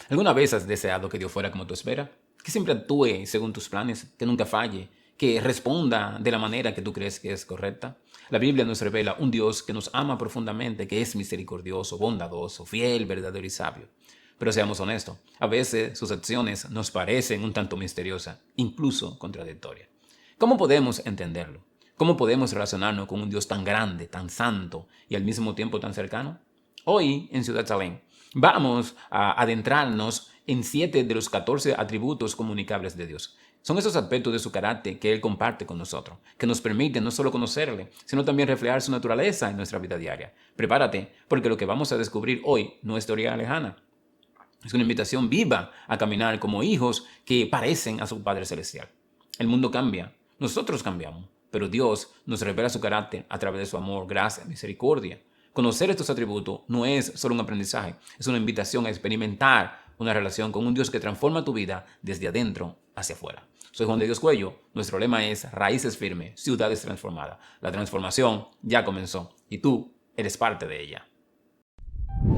¿Alguna vez has deseado que Dios fuera como tú esperas? Que siempre actúe según tus planes, que nunca falle, que responda de la manera que tú crees que es correcta. La Biblia nos revela un Dios que nos ama profundamente, que es misericordioso, bondadoso, fiel, verdadero y sabio. Pero seamos honestos, a veces sus acciones nos parecen un tanto misteriosas, incluso contradictorias. ¿Cómo podemos entenderlo? ¿Cómo podemos relacionarnos con un Dios tan grande, tan santo y al mismo tiempo tan cercano? Hoy en Ciudad Salem vamos a adentrarnos en 7 de los 14 atributos comunicables de Dios. Son esos aspectos de su carácter que Él comparte con nosotros, que nos permiten no solo conocerle, sino también reflejar su naturaleza en nuestra vida diaria. Prepárate, porque lo que vamos a descubrir hoy no es teoría lejana. Es una invitación viva a caminar como hijos que parecen a su Padre Celestial. El mundo cambia, nosotros cambiamos, pero Dios nos revela su carácter a través de su amor, gracia, misericordia. Conocer estos atributos no es solo un aprendizaje, es una invitación a experimentar una relación con un Dios que transforma tu vida desde adentro hacia afuera. Soy Juan de Dios Cuello, nuestro lema es Raíces Firmes, Ciudades Transformadas. La transformación ya comenzó y tú eres parte de ella.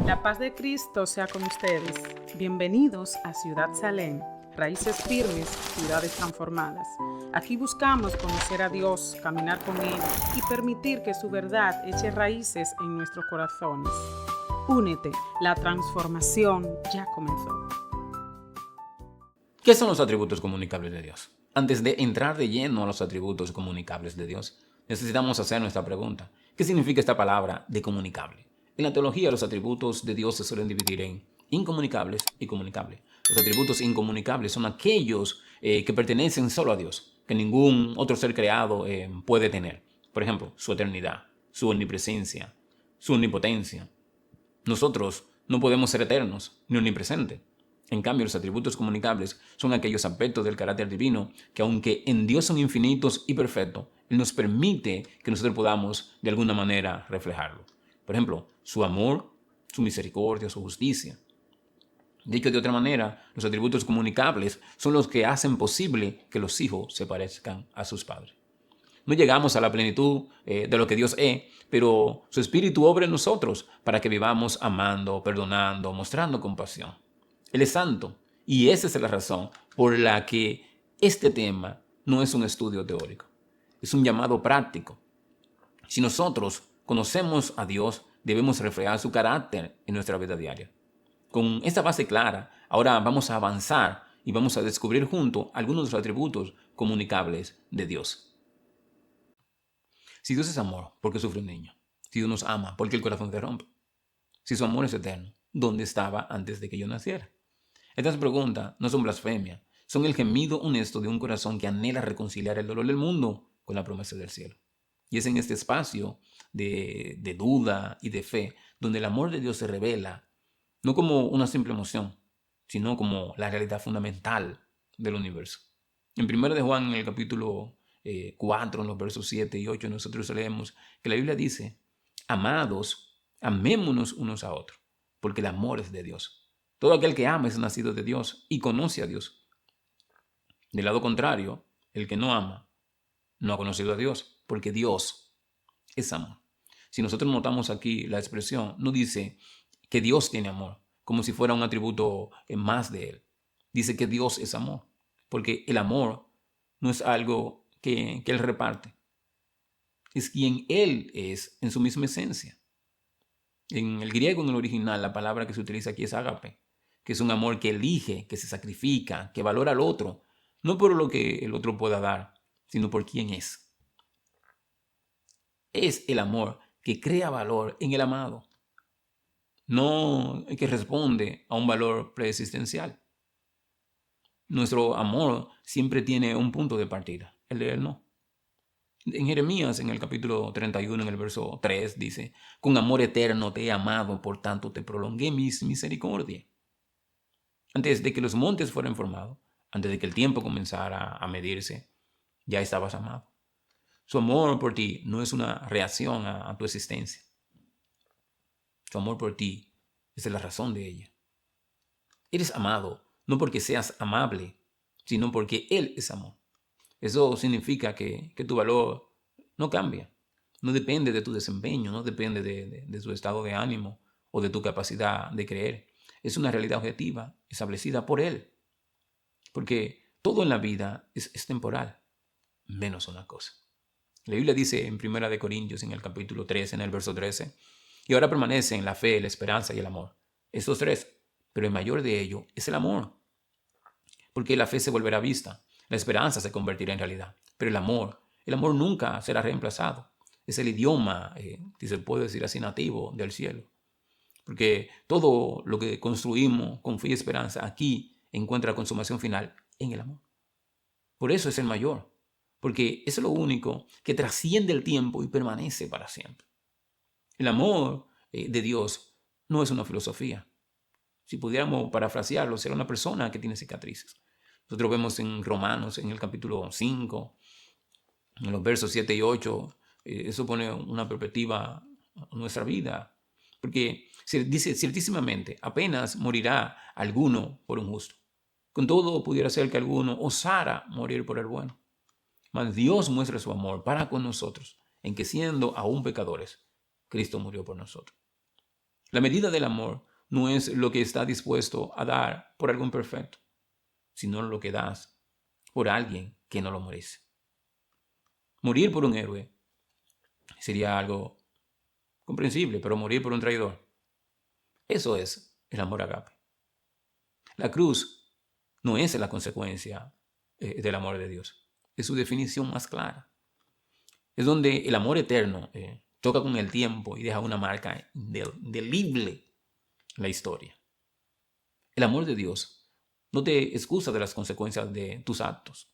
La paz de Cristo sea con ustedes. Bienvenidos a Ciudad Salem, raíces firmes, ciudades transformadas. Aquí buscamos conocer a Dios, caminar con Él y permitir que su verdad eche raíces en nuestros corazones. Únete, la transformación ya comenzó. ¿Qué son los atributos comunicables de Dios? Antes de entrar de lleno a los atributos comunicables de Dios, necesitamos hacer nuestra pregunta. ¿Qué significa esta palabra de comunicable? En la teología, los atributos de Dios se suelen dividir en incomunicables y comunicables. Los atributos incomunicables son aquellos que pertenecen solo a Dios, que ningún otro ser creado puede tener. Por ejemplo, su eternidad, su omnipresencia, su omnipotencia. Nosotros no podemos ser eternos ni omnipresentes. En cambio, los atributos comunicables son aquellos aspectos del carácter divino que, aunque en Dios son infinitos y perfectos, Él nos permite que nosotros podamos de alguna manera reflejarlo. Por ejemplo, su amor, su misericordia, su justicia. Dicho de otra manera, los atributos comunicables son los que hacen posible que los hijos se parezcan a sus padres. No llegamos a la plenitud de lo que Dios es, pero su Espíritu obra en nosotros para que vivamos amando, perdonando, mostrando compasión. Él es santo y esa es la razón por la que este tema no es un estudio teórico, es un llamado práctico. Si nosotros conocemos a Dios, debemos reflejar su carácter en nuestra vida diaria. Con esta base clara, ahora vamos a avanzar y vamos a descubrir juntos algunos de los atributos comunicables de Dios. Si Dios es amor, ¿por qué sufre un niño? Si Dios nos ama, ¿por qué el corazón se rompe? Si su amor es eterno, ¿dónde estaba antes de que yo naciera? Estas preguntas no son blasfemia, son el gemido honesto de un corazón que anhela reconciliar el dolor del mundo con la promesa del cielo. Y es en este espacio de duda y de fe donde el amor de Dios se revela, no como una simple emoción, sino como la realidad fundamental del universo. En 1 de Juan, en el capítulo 4, en los versos 7 y 8, nosotros leemos que la Biblia dice: amados, amémonos unos a otros, porque el amor es de Dios. Todo aquel que ama es nacido de Dios y conoce a Dios. Del lado contrario, el que no ama no ha conocido a Dios, porque Dios es amor. Si nosotros notamos aquí la expresión, no dice que Dios tiene amor, como si fuera un atributo más de Él. Dice que Dios es amor, porque el amor no es algo que Él reparte, es quien Él es en su misma esencia. En el griego, en el original, la palabra que se utiliza aquí es ágape, que es un amor que elige, que se sacrifica, que valora al otro, no por lo que el otro pueda dar, sino por quién es. Es el amor que crea valor en el amado, no que responde a un valor preexistencial. Nuestro amor siempre tiene un punto de partida, el de él no. En Jeremías, en el capítulo 31, en el verso 3, dice: con amor eterno te he amado, por tanto te prolongué mis misericordia. Antes de que los montes fueran formados, antes de que el tiempo comenzara a medirse, ya estabas amado. Su amor por ti no es una reacción a tu existencia. Su amor por ti es la razón de ella. Eres amado no porque seas amable, sino porque Él es amor. Eso significa que tu valor no cambia. No depende de tu desempeño, no depende de tu estado de ánimo o de tu capacidad de creer. es una realidad objetiva establecida por Él. Porque todo en la vida es temporal, menos una cosa. La Biblia dice en 1 Corintios, en el capítulo 3, en el verso 13, y ahora permanecen la fe, la esperanza y el amor. Estos tres, pero el mayor de ellos es el amor. Porque la fe se volverá vista, la esperanza se convertirá en realidad, pero el amor nunca será reemplazado. Es el idioma, si se puede decir así, nativo del cielo. Porque todo lo que construimos con fe y esperanza aquí encuentra consumación final en el amor. Por eso es el mayor, porque es lo único que trasciende el tiempo y permanece para siempre. El amor de Dios no es una filosofía. Si pudiéramos parafrasearlo, será una persona que tiene cicatrices. Nosotros vemos en Romanos, en el capítulo 5, en los versos 7 y 8, eso pone una perspectiva a nuestra vida. Porque se dice ciertísimamente, apenas morirá alguno por un justo. Con todo pudiera ser que alguno osara morir por el bueno. Mas Dios muestra su amor para con nosotros, en que siendo aún pecadores, Cristo murió por nosotros. La medida del amor no es lo que está dispuesto a dar por algo imperfecto, sino lo que das por alguien que no lo merece. Morir por un héroe sería algo comprensible, pero morir por un traidor, eso es el amor agape. La cruz no es la consecuencia del amor de Dios, es su definición más clara. Es donde el amor eterno choca con el tiempo y deja una marca indeleble en la historia. El amor de Dios no te excusa de las consecuencias de tus actos.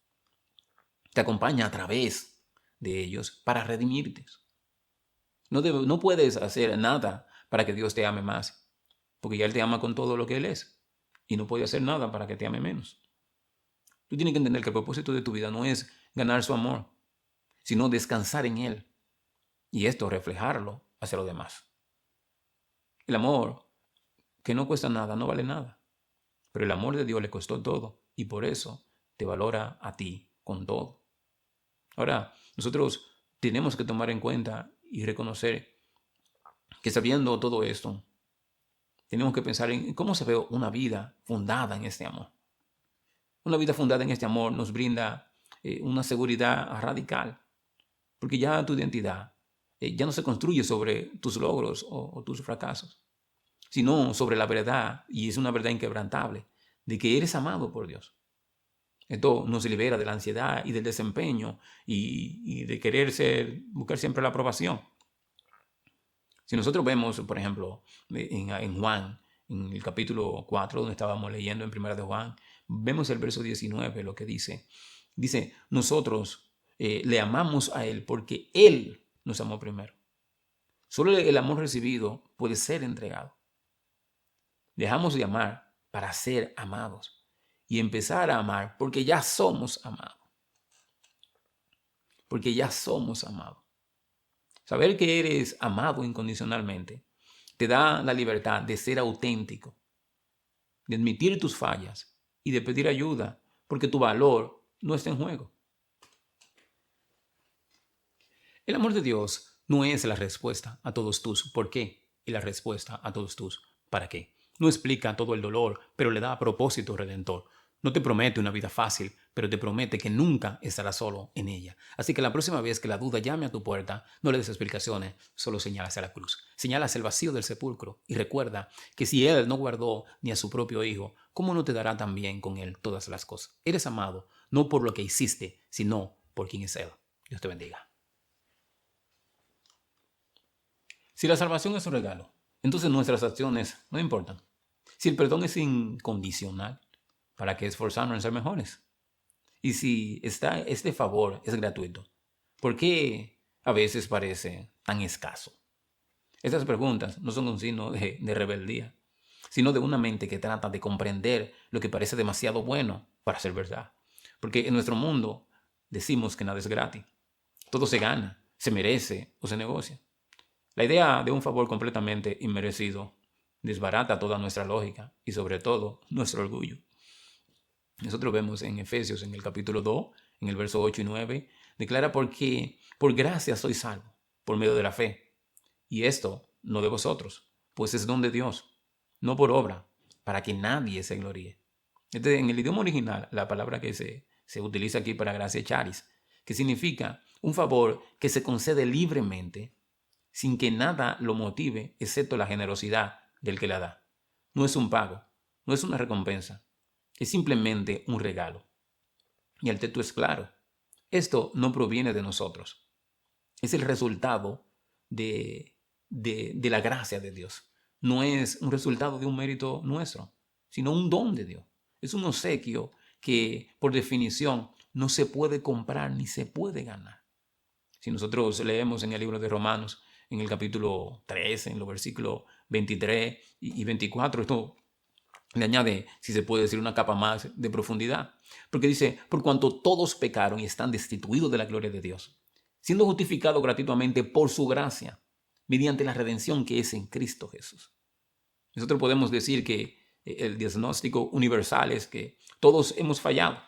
Te acompaña a través de ellos para redimirte. No puedes hacer nada para que Dios te ame más, porque ya Él te ama con todo lo que Él es, y no puede hacer nada para que te ame menos. Tú tienes que entender que el propósito de tu vida no es ganar su amor, sino descansar en Él, y esto reflejarlo hacia los demás. El amor que no cuesta nada, no vale nada, pero el amor de Dios le costó todo, y por eso te valora a ti con todo. Ahora, nosotros tenemos que tomar en cuenta y reconocer que sabiendo todo esto, tenemos que pensar en cómo se ve una vida fundada en este amor. Una vida fundada en este amor nos brinda una seguridad radical, porque ya tu identidad ya no se construye sobre tus logros o tus fracasos, sino sobre la verdad, y es una verdad inquebrantable, de que eres amado por Dios. Esto nos libera de la ansiedad y del desempeño y de buscar siempre la aprobación. Si nosotros vemos, por ejemplo, en Juan, en el capítulo 4, donde estábamos leyendo en 1 de Juan, vemos el verso 19, lo que dice. Dice, nosotros le amamos a Él porque Él nos amó primero. Solo el amor recibido puede ser entregado. Dejamos de amar para ser amados y empezar a amar porque ya somos amados. Porque ya somos amados. Saber que eres amado incondicionalmente te da la libertad de ser auténtico, de admitir tus fallas y de pedir ayuda, porque tu valor no está en juego. El amor de Dios no es la respuesta a todos tus ¿por qué? Y la respuesta a todos tus ¿para qué? No explica todo el dolor, pero le da propósito redentor. No te promete una vida fácil, pero te promete que nunca estarás solo en ella. Así que la próxima vez que la duda llame a tu puerta, no le des explicaciones, solo señala hacia la cruz. Señala hacia el vacío del sepulcro y recuerda que si Él no guardó ni a su propio Hijo, ¿cómo no te dará también con Él todas las cosas? Eres amado no por lo que hiciste, sino por quien es Él. Dios te bendiga. Si la salvación es un regalo, entonces nuestras acciones no importan. Si el perdón es incondicional, ¿para qué esforzarnos en ser mejores? Y si este favor es gratuito, ¿por qué a veces parece tan escaso? Estas preguntas no son un signo de rebeldía, sino de una mente que trata de comprender lo que parece demasiado bueno para ser verdad. Porque en nuestro mundo decimos que nada es gratis. Todo se gana, se merece o se negocia. La idea de un favor completamente inmerecido desbarata toda nuestra lógica y sobre todo nuestro orgullo. Nosotros vemos en Efesios, en el capítulo 2, en el verso 8 y 9, declara porque por gracia soy salvo, por medio de la fe. Y esto no de vosotros, pues es don de Dios, no por obra, para que nadie se gloríe. En el idioma original, la palabra que se utiliza aquí para gracia es charis, que significa un favor que se concede libremente sin que nada lo motive excepto la generosidad del que la da. No es un pago, no es una recompensa, es simplemente un regalo. Y el texto es claro. Esto no proviene de nosotros. Es el resultado de la gracia de Dios. No es un resultado de un mérito nuestro, sino un don de Dios. Es un obsequio que, por definición, no se puede comprar ni se puede ganar. Si nosotros leemos en el libro de Romanos, en el capítulo 13, en los versículos 23 y 24, esto le añade, si se puede decir, una capa más de profundidad. Porque dice, por cuanto todos pecaron y están destituidos de la gloria de Dios, siendo justificados gratuitamente por su gracia, mediante la redención que es en Cristo Jesús. Nosotros podemos decir que el diagnóstico universal es que todos hemos fallado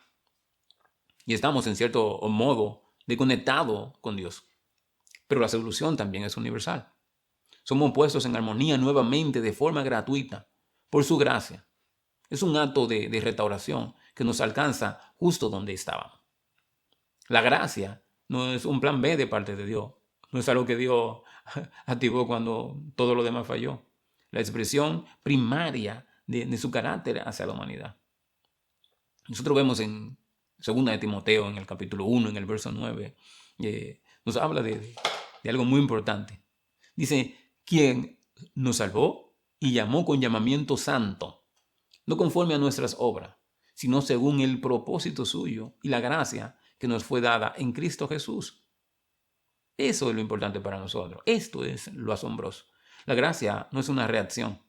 y estamos en cierto modo desconectados con Dios. Pero la solución también es universal. Somos puestos en armonía nuevamente de forma gratuita por su gracia. Es un acto de restauración que nos alcanza justo donde estábamos. La gracia no es un plan B de parte de Dios. No es algo que Dios activó cuando todo lo demás falló. La expresión primaria de su carácter hacia la humanidad. Nosotros vemos en 2 de Timoteo, en el capítulo 1, en el verso 9, nos habla de algo muy importante. Dice, quien nos salvó y llamó con llamamiento santo, no conforme a nuestras obras, sino según el propósito suyo y la gracia que nos fue dada en Cristo Jesús. Eso es lo importante para nosotros. Esto es lo asombroso. La gracia no es una reacción,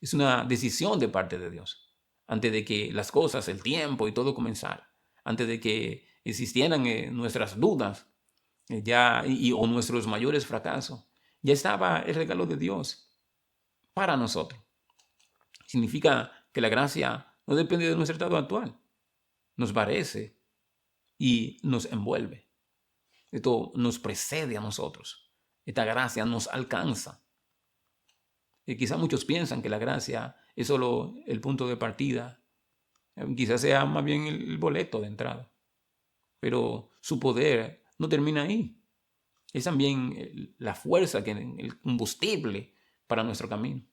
es una decisión de parte de Dios. Antes de que las cosas, el tiempo y todo comenzara, antes de que existieran nuestras dudas o nuestros mayores fracasos, ya estaba el regalo de Dios para nosotros. Significa que la gracia no depende de nuestro estado actual. Nos parece y nos envuelve. Esto nos precede a nosotros. Esta gracia nos alcanza. Y quizás muchos piensan que la gracia es solo el punto de partida. Quizás sea más bien el boleto de entrada. Pero su poder no termina ahí. Es también la fuerza, el combustible para nuestro camino.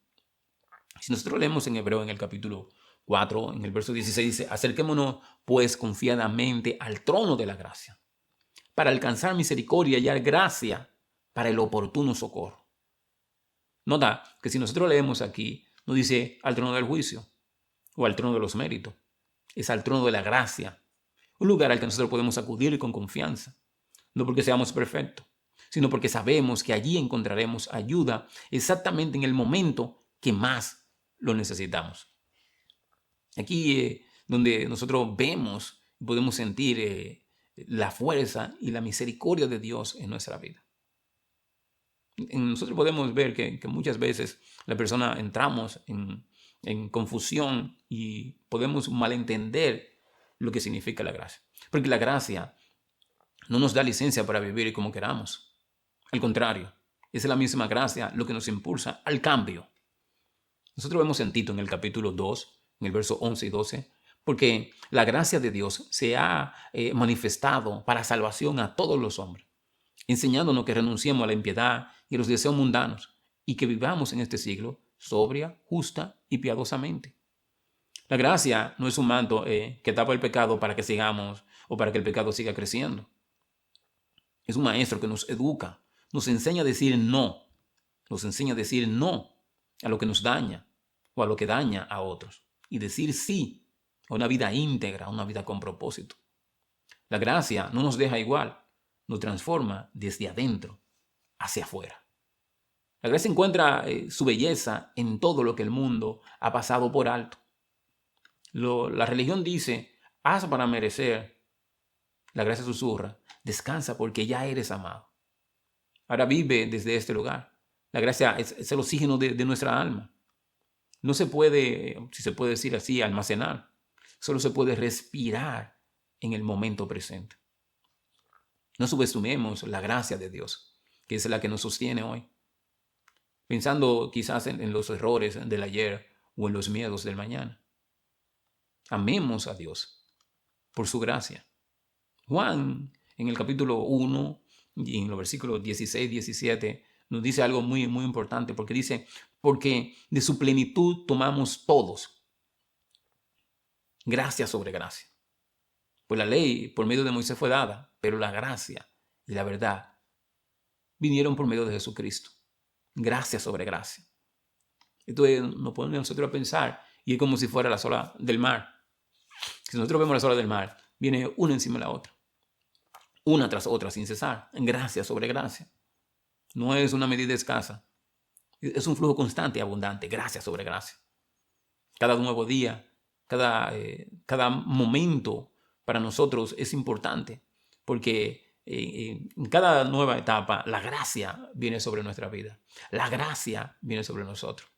Si nosotros leemos en Hebreo en el capítulo 4, en el verso 16, dice, acerquémonos pues confiadamente al trono de la gracia, para alcanzar misericordia y hallar gracia para el oportuno socorro. Nota que si nosotros leemos aquí, no dice al trono del juicio o al trono de los méritos, es al trono de la gracia, un lugar al que nosotros podemos acudir con confianza, no porque seamos perfectos, sino porque sabemos que allí encontraremos ayuda exactamente en el momento que más lo necesitamos. Aquí donde nosotros vemos y podemos sentir la fuerza y la misericordia de Dios en nuestra vida. Nosotros podemos ver que muchas veces la persona entramos en confusión y podemos malentender lo que significa la gracia. Porque la gracia no nos da licencia para vivir como queramos. Al contrario, es la misma gracia lo que nos impulsa al cambio. Nosotros vemos en Tito en el capítulo 2, en el verso 11 y 12, porque la gracia de Dios se ha manifestado para salvación a todos los hombres, enseñándonos que renunciemos a la impiedad y a los deseos mundanos y que vivamos en este siglo sobria, justa y piadosamente. La gracia no es un manto que tapa el pecado para que sigamos o para que el pecado siga creciendo. Es un maestro que nos educa, nos enseña a decir no, a lo que nos daña o a lo que daña a otros y decir sí a una vida íntegra, a una vida con propósito. La gracia no nos deja igual, nos transforma desde adentro hacia afuera. La gracia encuentra su belleza en todo lo que el mundo ha pasado por alto. La religión dice, haz para merecer. La gracia susurra, descansa porque ya eres amado. Ahora vive desde este lugar. La gracia es el oxígeno de nuestra alma. No se puede, si se puede decir así, almacenar. Solo se puede respirar en el momento presente. No subestimemos la gracia de Dios, que es la que nos sostiene hoy. Pensando quizás en los errores del ayer o en los miedos del mañana. Amemos a Dios por su gracia. Juan, en el capítulo 1 y en los versículos 16, 17, nos dice algo muy, muy importante, porque dice, porque de su plenitud tomamos todos gracia sobre gracia. Pues la ley por medio de Moisés fue dada, pero la gracia y la verdad vinieron por medio de Jesucristo. Gracia sobre gracia. Entonces nos pone a nosotros a pensar, y es como si fuera la ola del mar. Si nosotros vemos las olas del mar, viene una encima de la otra, una tras otra sin cesar, gracia sobre gracia. No es una medida escasa, es un flujo constante y abundante, gracia sobre gracia. Cada nuevo día, cada momento para nosotros es importante, porque en cada nueva etapa la gracia viene sobre nuestra vida, la gracia viene sobre nosotros.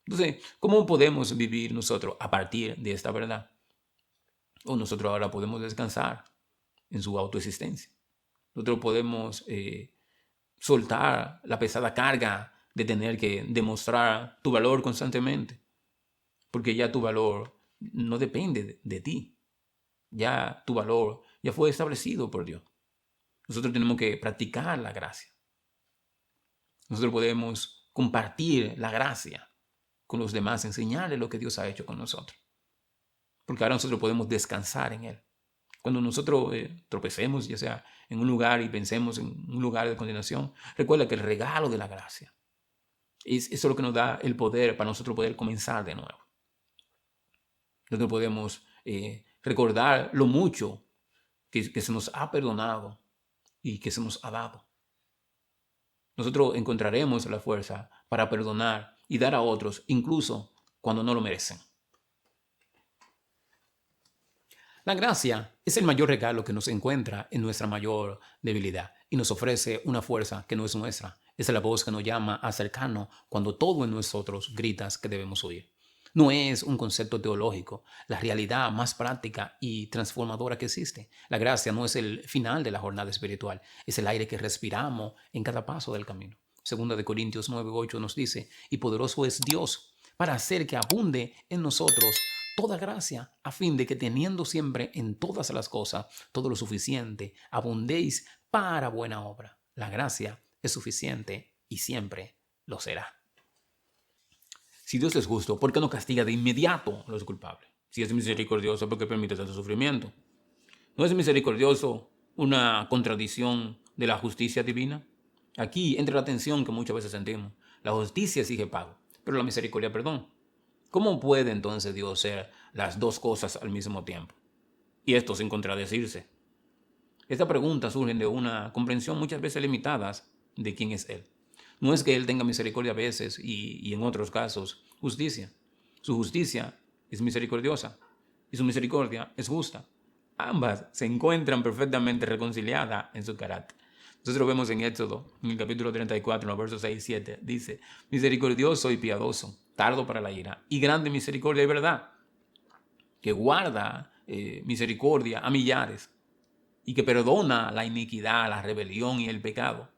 Entonces, ¿cómo podemos vivir nosotros a partir de esta verdad? O nosotros ahora podemos descansar en su autoexistencia. Nosotros podemos soltar la pesada carga de tener que demostrar tu valor constantemente, porque ya tu valor no depende de ti. Ya tu valor ya fue establecido por Dios. Nosotros tenemos que practicar la gracia. Nosotros podemos compartir la gracia con los demás, enseñarles lo que Dios ha hecho con nosotros. Porque ahora nosotros podemos descansar en Él. Cuando nosotros tropecemos, ya sea en un lugar y pensemos en un lugar de condenación, recuerda que el regalo de la gracia eso es lo que nos da el poder para nosotros poder comenzar de nuevo. Nosotros podemos recordar lo mucho que se nos ha perdonado y que se nos ha dado. Nosotros encontraremos la fuerza para perdonar y dar a otros, incluso cuando no lo merecen. La gracia es el mayor regalo que nos encuentra en nuestra mayor debilidad y nos ofrece una fuerza que no es nuestra. Es la voz que nos llama a acercarnos cuando todo en nosotros grita que debemos huir. No es un concepto teológico, la realidad más práctica y transformadora que existe. La gracia no es el final de la jornada espiritual, es el aire que respiramos en cada paso del camino. Segunda de Corintios 9:8 nos dice, y poderoso es Dios para hacer que abunde en nosotros toda gracia, a fin de que teniendo siempre en todas las cosas todo lo suficiente, abundéis para buena obra. La gracia es suficiente y siempre lo será. Si Dios es justo, ¿por qué no castiga de inmediato a los culpables? Si es misericordioso, ¿por qué permite tanto sufrimiento? ¿No es misericordioso una contradicción de la justicia divina? Aquí entra la tensión que muchas veces sentimos. La justicia exige pago, pero la misericordia perdón. ¿Cómo puede entonces Dios ser las dos cosas al mismo tiempo? Y esto sin contradecirse. Esta pregunta surge de una comprensión muchas veces limitada de quién es Él. No es que Él tenga misericordia a veces y en otros casos justicia. Su justicia es misericordiosa y su misericordia es justa. Ambas se encuentran perfectamente reconciliadas en su carácter. Nosotros vemos en Éxodo, en el capítulo 34, en los versos 6 y 7, dice, misericordioso y piadoso, tardo para la ira, y grande misericordia y verdad, que guarda misericordia a millares, y que perdona la iniquidad, la rebelión y el pecado,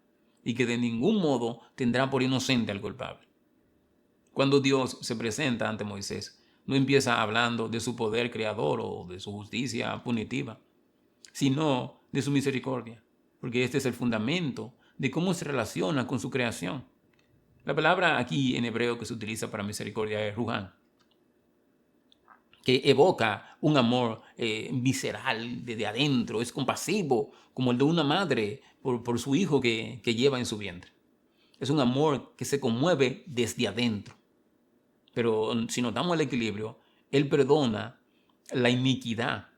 y que de ningún modo tendrá por inocente al culpable. Cuando Dios se presenta ante Moisés, no empieza hablando de su poder creador o de su justicia punitiva, sino de su misericordia, porque este es el fundamento de cómo se relaciona con su creación. La palabra aquí en hebreo que se utiliza para misericordia es ruhán, que evoca un amor visceral desde adentro, es compasivo, como el de una madre por su hijo que lleva en su vientre. Es un amor que se conmueve desde adentro. Pero si notamos el equilibrio, Él perdona la iniquidad,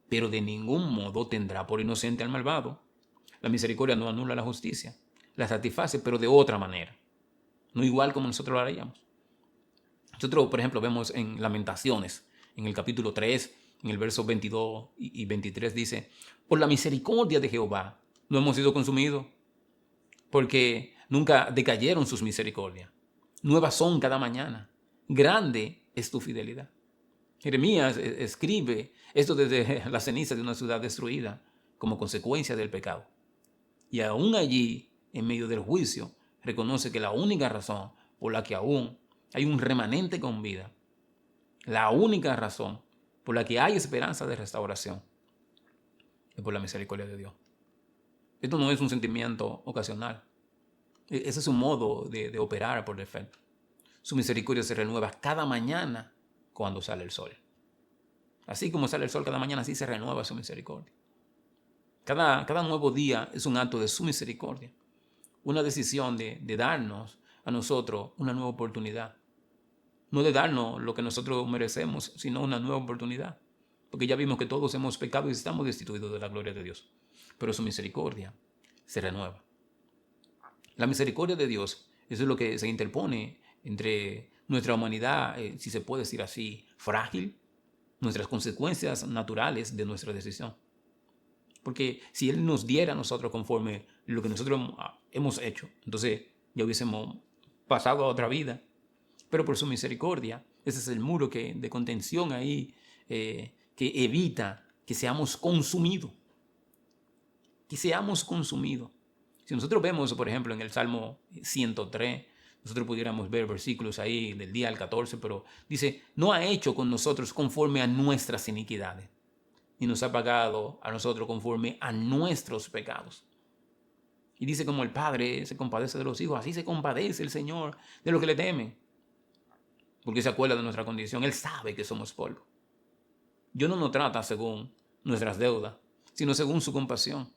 pero de ningún modo tendrá por inocente al malvado. La misericordia no anula la justicia, la satisface, pero de otra manera, no igual como nosotros lo haríamos. Nosotros, por ejemplo, vemos en Lamentaciones, en el capítulo 3, en el verso 22 y 23, dice, por la misericordia de Jehová no hemos sido consumidos, porque nunca decayeron sus misericordias. Nuevas son cada mañana. Grande es tu fidelidad. Jeremías escribe esto desde la ceniza de una ciudad destruida como consecuencia del pecado. Y aún allí, en medio del juicio, reconoce que la única razón por la que aún hay un remanente con vida, la única razón por la que hay esperanza de restauración es por la misericordia de Dios. Esto no es un sentimiento ocasional. Ese es su modo de operar por defecto. Su misericordia se renueva cada mañana cuando sale el sol. Así como sale el sol cada mañana, así se renueva su misericordia. Cada nuevo día es un acto de su misericordia. Una decisión de darnos a nosotros una nueva oportunidad. No de darnos lo que nosotros merecemos, sino una nueva oportunidad. Porque ya vimos que todos hemos pecado y estamos destituidos de la gloria de Dios. Pero su misericordia se renueva. La misericordia de Dios, eso es lo que se interpone entre nuestra humanidad, si se puede decir así, frágil, nuestras consecuencias naturales de nuestra decisión. Porque si Él nos diera a nosotros conforme lo que nosotros hemos hecho, entonces ya hubiésemos pasado a otra vida. Pero por su misericordia, ese es el muro de contención ahí que evita que seamos consumidos. Que seamos consumidos. Si nosotros vemos, por ejemplo, en el Salmo 103, nosotros pudiéramos ver versículos ahí del día al 14, pero dice, no ha hecho con nosotros conforme a nuestras iniquidades, ni nos ha pagado a nosotros conforme a nuestros pecados. Y dice como el Padre se compadece de los hijos, así se compadece el Señor de los que le temen. Porque se acuerda de nuestra condición. Él sabe que somos polvo. Dios no nos trata según nuestras deudas, sino según su compasión.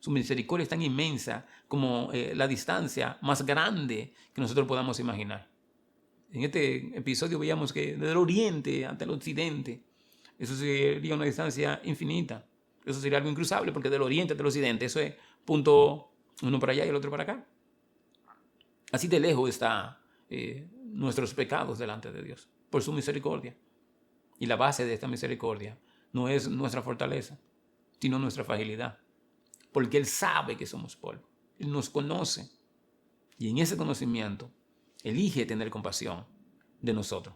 Su misericordia es tan inmensa como la distancia más grande que nosotros podamos imaginar. En este episodio veíamos que desde el oriente hasta el occidente, eso sería una distancia infinita. Eso sería algo incruzable porque del oriente hasta el occidente, eso es punto uno para allá y el otro para acá. Así de lejos están nuestros pecados delante de Dios, por su misericordia. Y la base de esta misericordia no es nuestra fortaleza, sino nuestra fragilidad. Porque Él sabe que somos polvo. Él nos conoce. Y en ese conocimiento, elige tener compasión de nosotros.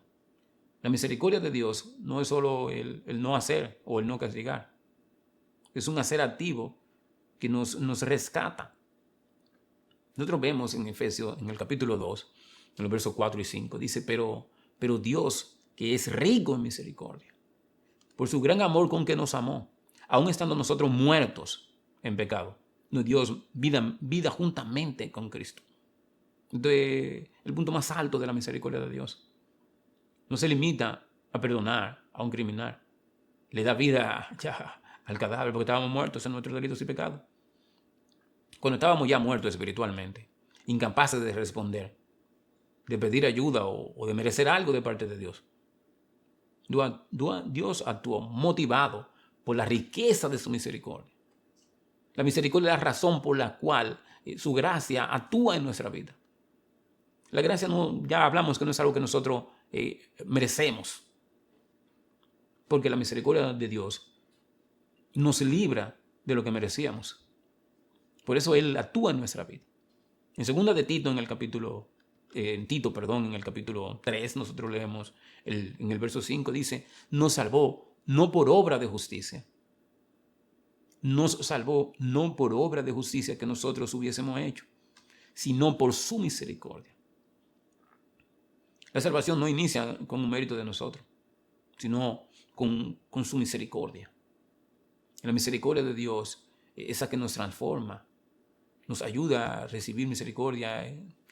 La misericordia de Dios no es solo el no hacer o el no castigar. Es un hacer activo que nos rescata. Nosotros vemos en Efesios, en el capítulo 2, en los versos 4 y 5, dice, pero Dios, que es rico en misericordia, por su gran amor con que nos amó, aun estando nosotros muertos en pecado, nos dio vida juntamente con Cristo. Entonces, el punto más alto de la misericordia de Dios no se limita a perdonar a un criminal. Le da vida ya al cadáver porque estábamos muertos en nuestros delitos y pecados. Cuando estábamos ya muertos espiritualmente, incapaces de responder, de pedir ayuda o de merecer algo de parte de Dios, Dios actuó motivado por la riqueza de su misericordia. La misericordia es la razón por la cual su gracia actúa en nuestra vida. La gracia ya hablamos que no es algo que nosotros merecemos. Porque la misericordia de Dios nos libra de lo que merecíamos. Por eso Él actúa en nuestra vida. En segunda de Tito, en el capítulo 3, nosotros leemos en el verso 5, dice, nos salvó no por obra de justicia. Nos salvó no por obra de justicia que nosotros hubiésemos hecho, sino por su misericordia. La salvación no inicia con un mérito de nosotros, sino con su misericordia. La misericordia de Dios, esa que nos transforma, nos ayuda a recibir misericordia.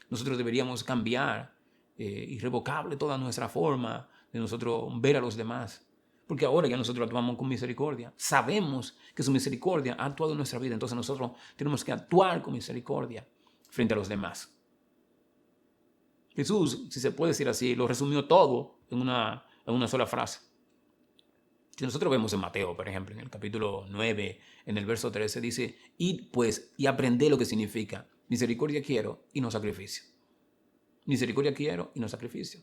Nosotros deberíamos cambiar irrevocable toda nuestra forma de nosotros ver a los demás. Porque ahora ya nosotros actuamos con misericordia. Sabemos que su misericordia ha actuado en nuestra vida. Entonces nosotros tenemos que actuar con misericordia frente a los demás. Jesús, si se puede decir así, lo resumió todo en una sola frase. Si nosotros vemos en Mateo, por ejemplo, en el capítulo 9, en el verso 13, dice, id pues y aprended lo que significa misericordia quiero y no sacrificio. Misericordia quiero y no sacrificio.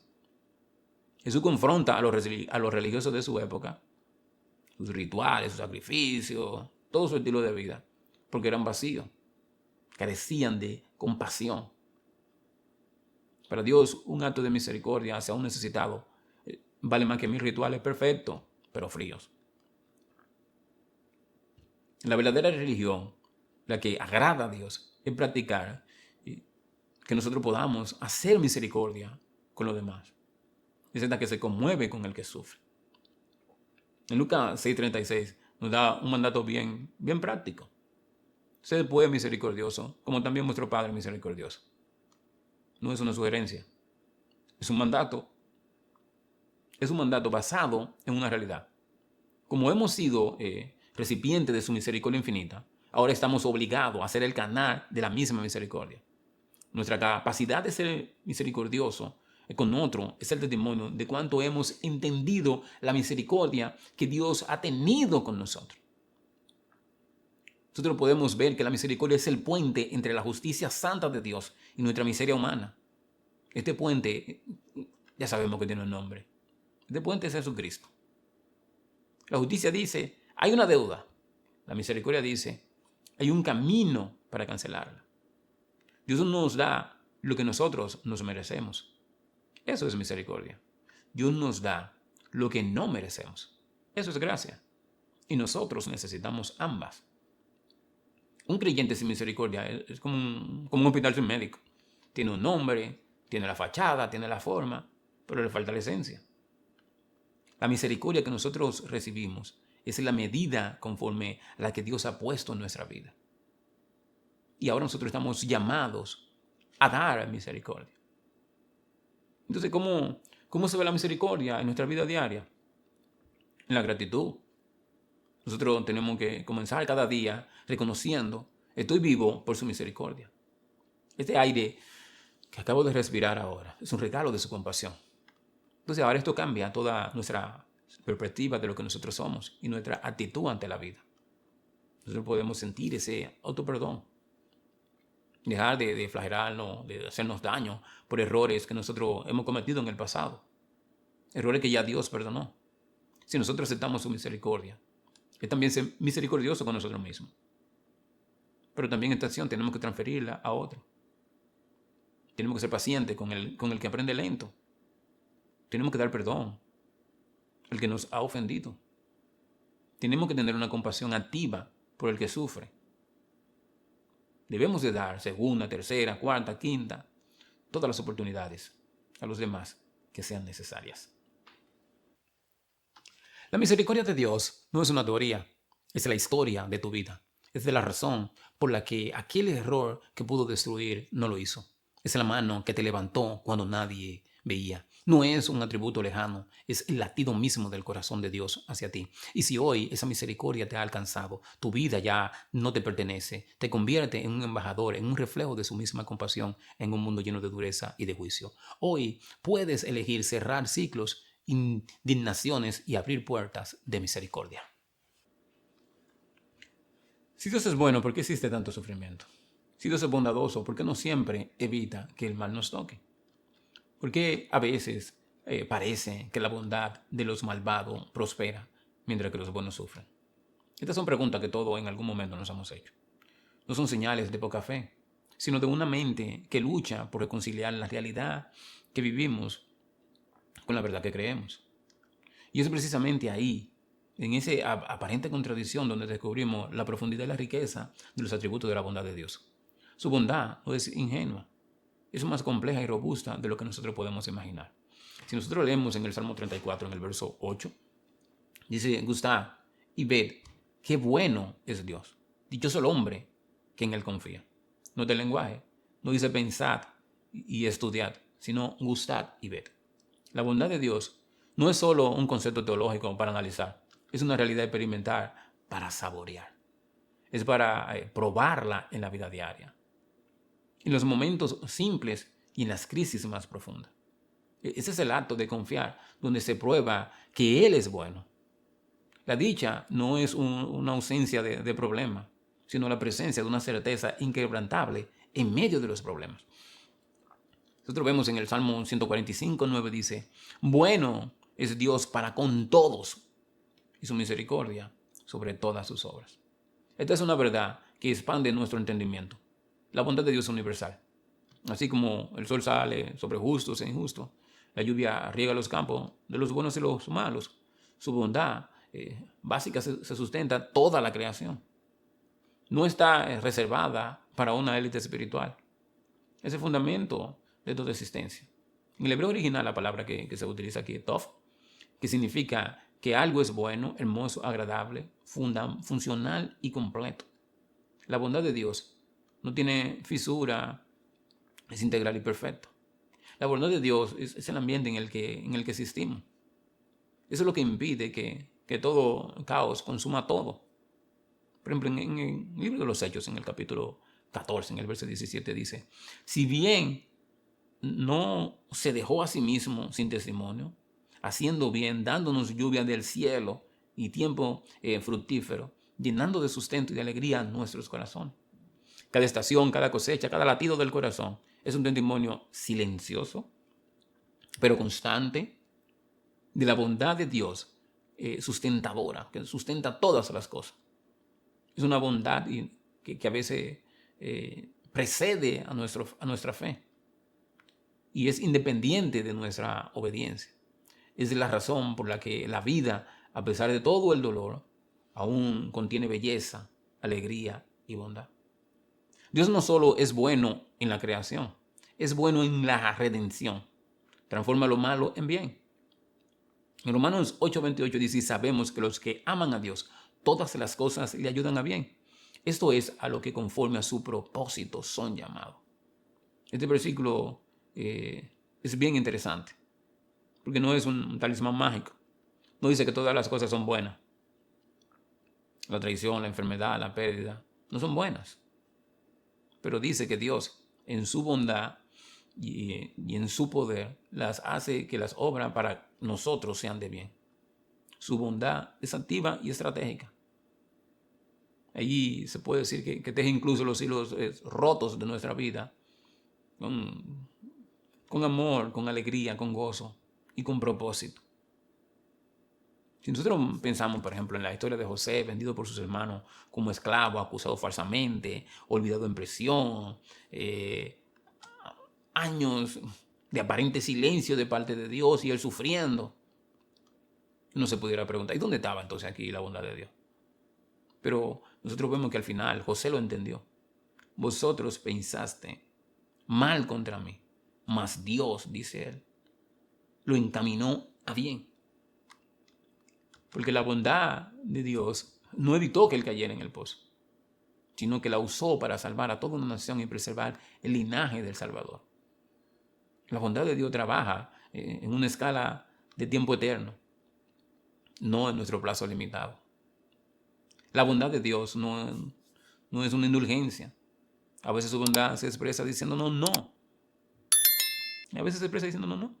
Jesús confronta a los religiosos de su época, sus rituales, sus sacrificios, todo su estilo de vida, porque eran vacíos, carecían de compasión. Para Dios, un acto de misericordia hacia un necesitado vale más que 1000 rituales perfectos, pero fríos. La verdadera religión, la que agrada a Dios, es practicar que nosotros podamos hacer misericordia con los demás. Es esta que se conmueve con el que sufre. En Lucas 6:36 nos da un mandato bien práctico. Sed pues misericordioso, como también vuestro Padre misericordioso. No es una sugerencia, es un mandato. Es un mandato basado en una realidad. Como hemos sido recipientes de su misericordia infinita, ahora estamos obligados a ser el canal de la misma misericordia. Nuestra capacidad de ser misericordioso con otro es el testimonio de cuánto hemos entendido la misericordia que Dios ha tenido con nosotros. Nosotros podemos ver que la misericordia es el puente entre la justicia santa de Dios y nuestra miseria humana. Este puente, ya sabemos que tiene un nombre. Este puente es Jesucristo. La justicia dice, hay una deuda. La misericordia dice, hay un camino para cancelarla. Dios nos da lo que nosotros nos merecemos. Eso es misericordia. Dios nos da lo que no merecemos. Eso es gracia. Y nosotros necesitamos ambas. Un creyente sin misericordia es como un hospital sin médico. Tiene un nombre, tiene la fachada, tiene la forma, pero le falta la esencia. La misericordia que nosotros recibimos es la medida conforme a la que Dios ha puesto en nuestra vida. Y ahora nosotros estamos llamados a dar misericordia. Entonces, ¿cómo se ve la misericordia en nuestra vida diaria? En la gratitud. Nosotros tenemos que comenzar cada día reconociendo, estoy vivo por su misericordia. Este aire que acabo de respirar ahora es un regalo de su compasión. Entonces ahora esto cambia toda nuestra perspectiva de lo que nosotros somos y nuestra actitud ante la vida. Nosotros podemos sentir ese autoperdón. Dejar de flagelarnos, de hacernos daño por errores que nosotros hemos cometido en el pasado. Errores que ya Dios perdonó. Si nosotros aceptamos su misericordia, es también ser misericordioso con nosotros mismos. Pero también esta acción tenemos que transferirla a otro. Tenemos que ser pacientes con el que aprende lento. Tenemos que dar perdón al que nos ha ofendido. Tenemos que tener una compasión activa por el que sufre. Debemos de dar segunda, tercera, cuarta, quinta, todas las oportunidades a los demás que sean necesarias. La misericordia de Dios no es una teoría, es la historia de tu vida. Es de la razón por la que aquel error que pudo destruir no lo hizo. Es la mano que te levantó cuando nadie veía. No es un atributo lejano, es el latido mismo del corazón de Dios hacia ti. Y si hoy esa misericordia te ha alcanzado, tu vida ya no te pertenece, te convierte en un embajador, en un reflejo de su misma compasión en un mundo lleno de dureza y de juicio. Hoy puedes elegir cerrar ciclos, indignaciones y abrir puertas de misericordia. Si Dios es bueno, ¿por qué existe tanto sufrimiento? Si Dios es bondadoso, ¿por qué no siempre evita que el mal nos toque? ¿Por qué a veces parece que la bondad de los malvados prospera mientras que los buenos sufren? Estas son preguntas que todos en algún momento nos hemos hecho. No son señales de poca fe, sino de una mente que lucha por reconciliar la realidad que vivimos con la verdad que creemos. Y es precisamente ahí, en esa aparente contradicción, donde descubrimos la profundidad y la riqueza de los atributos de la bondad de Dios. Su bondad no es ingenua, es más compleja y robusta de lo que nosotros podemos imaginar. Si nosotros leemos en el Salmo 34, en el verso 8, dice, gustad y ved qué bueno es Dios. Dichoso el hombre que en él confía. No es del lenguaje, no dice pensad y estudiad, sino gustad y ved. La bondad de Dios no es solo un concepto teológico para analizar, es una realidad experimental para saborear. Es para probarla en la vida diaria, en los momentos simples y en las crisis más profundas. Ese es el acto de confiar, donde se prueba que Él es bueno. La dicha no es una ausencia de problema, sino la presencia de una certeza inquebrantable en medio de los problemas. Nosotros vemos en el Salmo 145, 9 dice, bueno es Dios para con todos y su misericordia sobre todas sus obras. Esta es una verdad que expande nuestro entendimiento. La bondad de Dios es universal. Así como el sol sale sobre justos e injustos, la lluvia riega los campos de los buenos y los malos, su bondad básica se sustenta toda la creación. No está reservada para una élite espiritual. Es el fundamento de toda existencia. En el hebreo original, la palabra que se utiliza aquí es tov, que significa que algo es bueno, hermoso, agradable, funcional y completo. La bondad de Dios no tiene fisura, es integral y perfecta. La bondad de Dios es el ambiente en el que existimos. Eso es lo que impide que todo caos consuma todo. Por ejemplo, en el libro de los Hechos, en el capítulo 14, en el verso 17, dice: si bien no se dejó a sí mismo sin testimonio, haciendo bien, dándonos lluvia del cielo y tiempo fructífero, llenando de sustento y de alegría nuestros corazones. Cada estación, cada cosecha, cada latido del corazón es un testimonio silencioso, pero constante, de la bondad de Dios sustentadora, que sustenta todas las cosas. Es una bondad que a veces precede a nuestra fe y es independiente de nuestra obediencia. Es la razón por la que la vida, a pesar de todo el dolor, aún contiene belleza, alegría y bondad. Dios no solo es bueno en la creación, es bueno en la redención. Transforma lo malo en bien. En Romanos 8:28 dice: sabemos que los que aman a Dios, todas las cosas le ayudan a bien. Esto es a lo que conforme a su propósito son llamados. Este versículo es bien interesante, porque no es un talismán mágico. No dice que todas las cosas son buenas. La traición, la enfermedad, la pérdida, no son buenas. Pero dice que Dios, en su bondad y en su poder, las hace que las obras para nosotros sean de bien. Su bondad es activa y estratégica. Allí se puede decir que teje incluso los hilos rotos de nuestra vida con amor, con alegría, con gozo y con propósito. Si nosotros pensamos, por ejemplo, en la historia de José, vendido por sus hermanos como esclavo, acusado falsamente, olvidado en prisión, años de aparente silencio de parte de Dios y él sufriendo, uno se pudiera preguntar: ¿y dónde estaba entonces aquí la bondad de Dios? Pero nosotros vemos que al final José lo entendió. Vosotros pensaste mal contra mí, mas Dios, dice él, lo encaminó a bien. Porque la bondad de Dios no evitó que él cayera en el pozo, sino que la usó para salvar a toda una nación y preservar el linaje del Salvador. La bondad de Dios trabaja en una escala de tiempo eterno, no en nuestro plazo limitado. La bondad de Dios no es una indulgencia. A veces su bondad se expresa diciendo no. Y a veces se expresa diciendo no.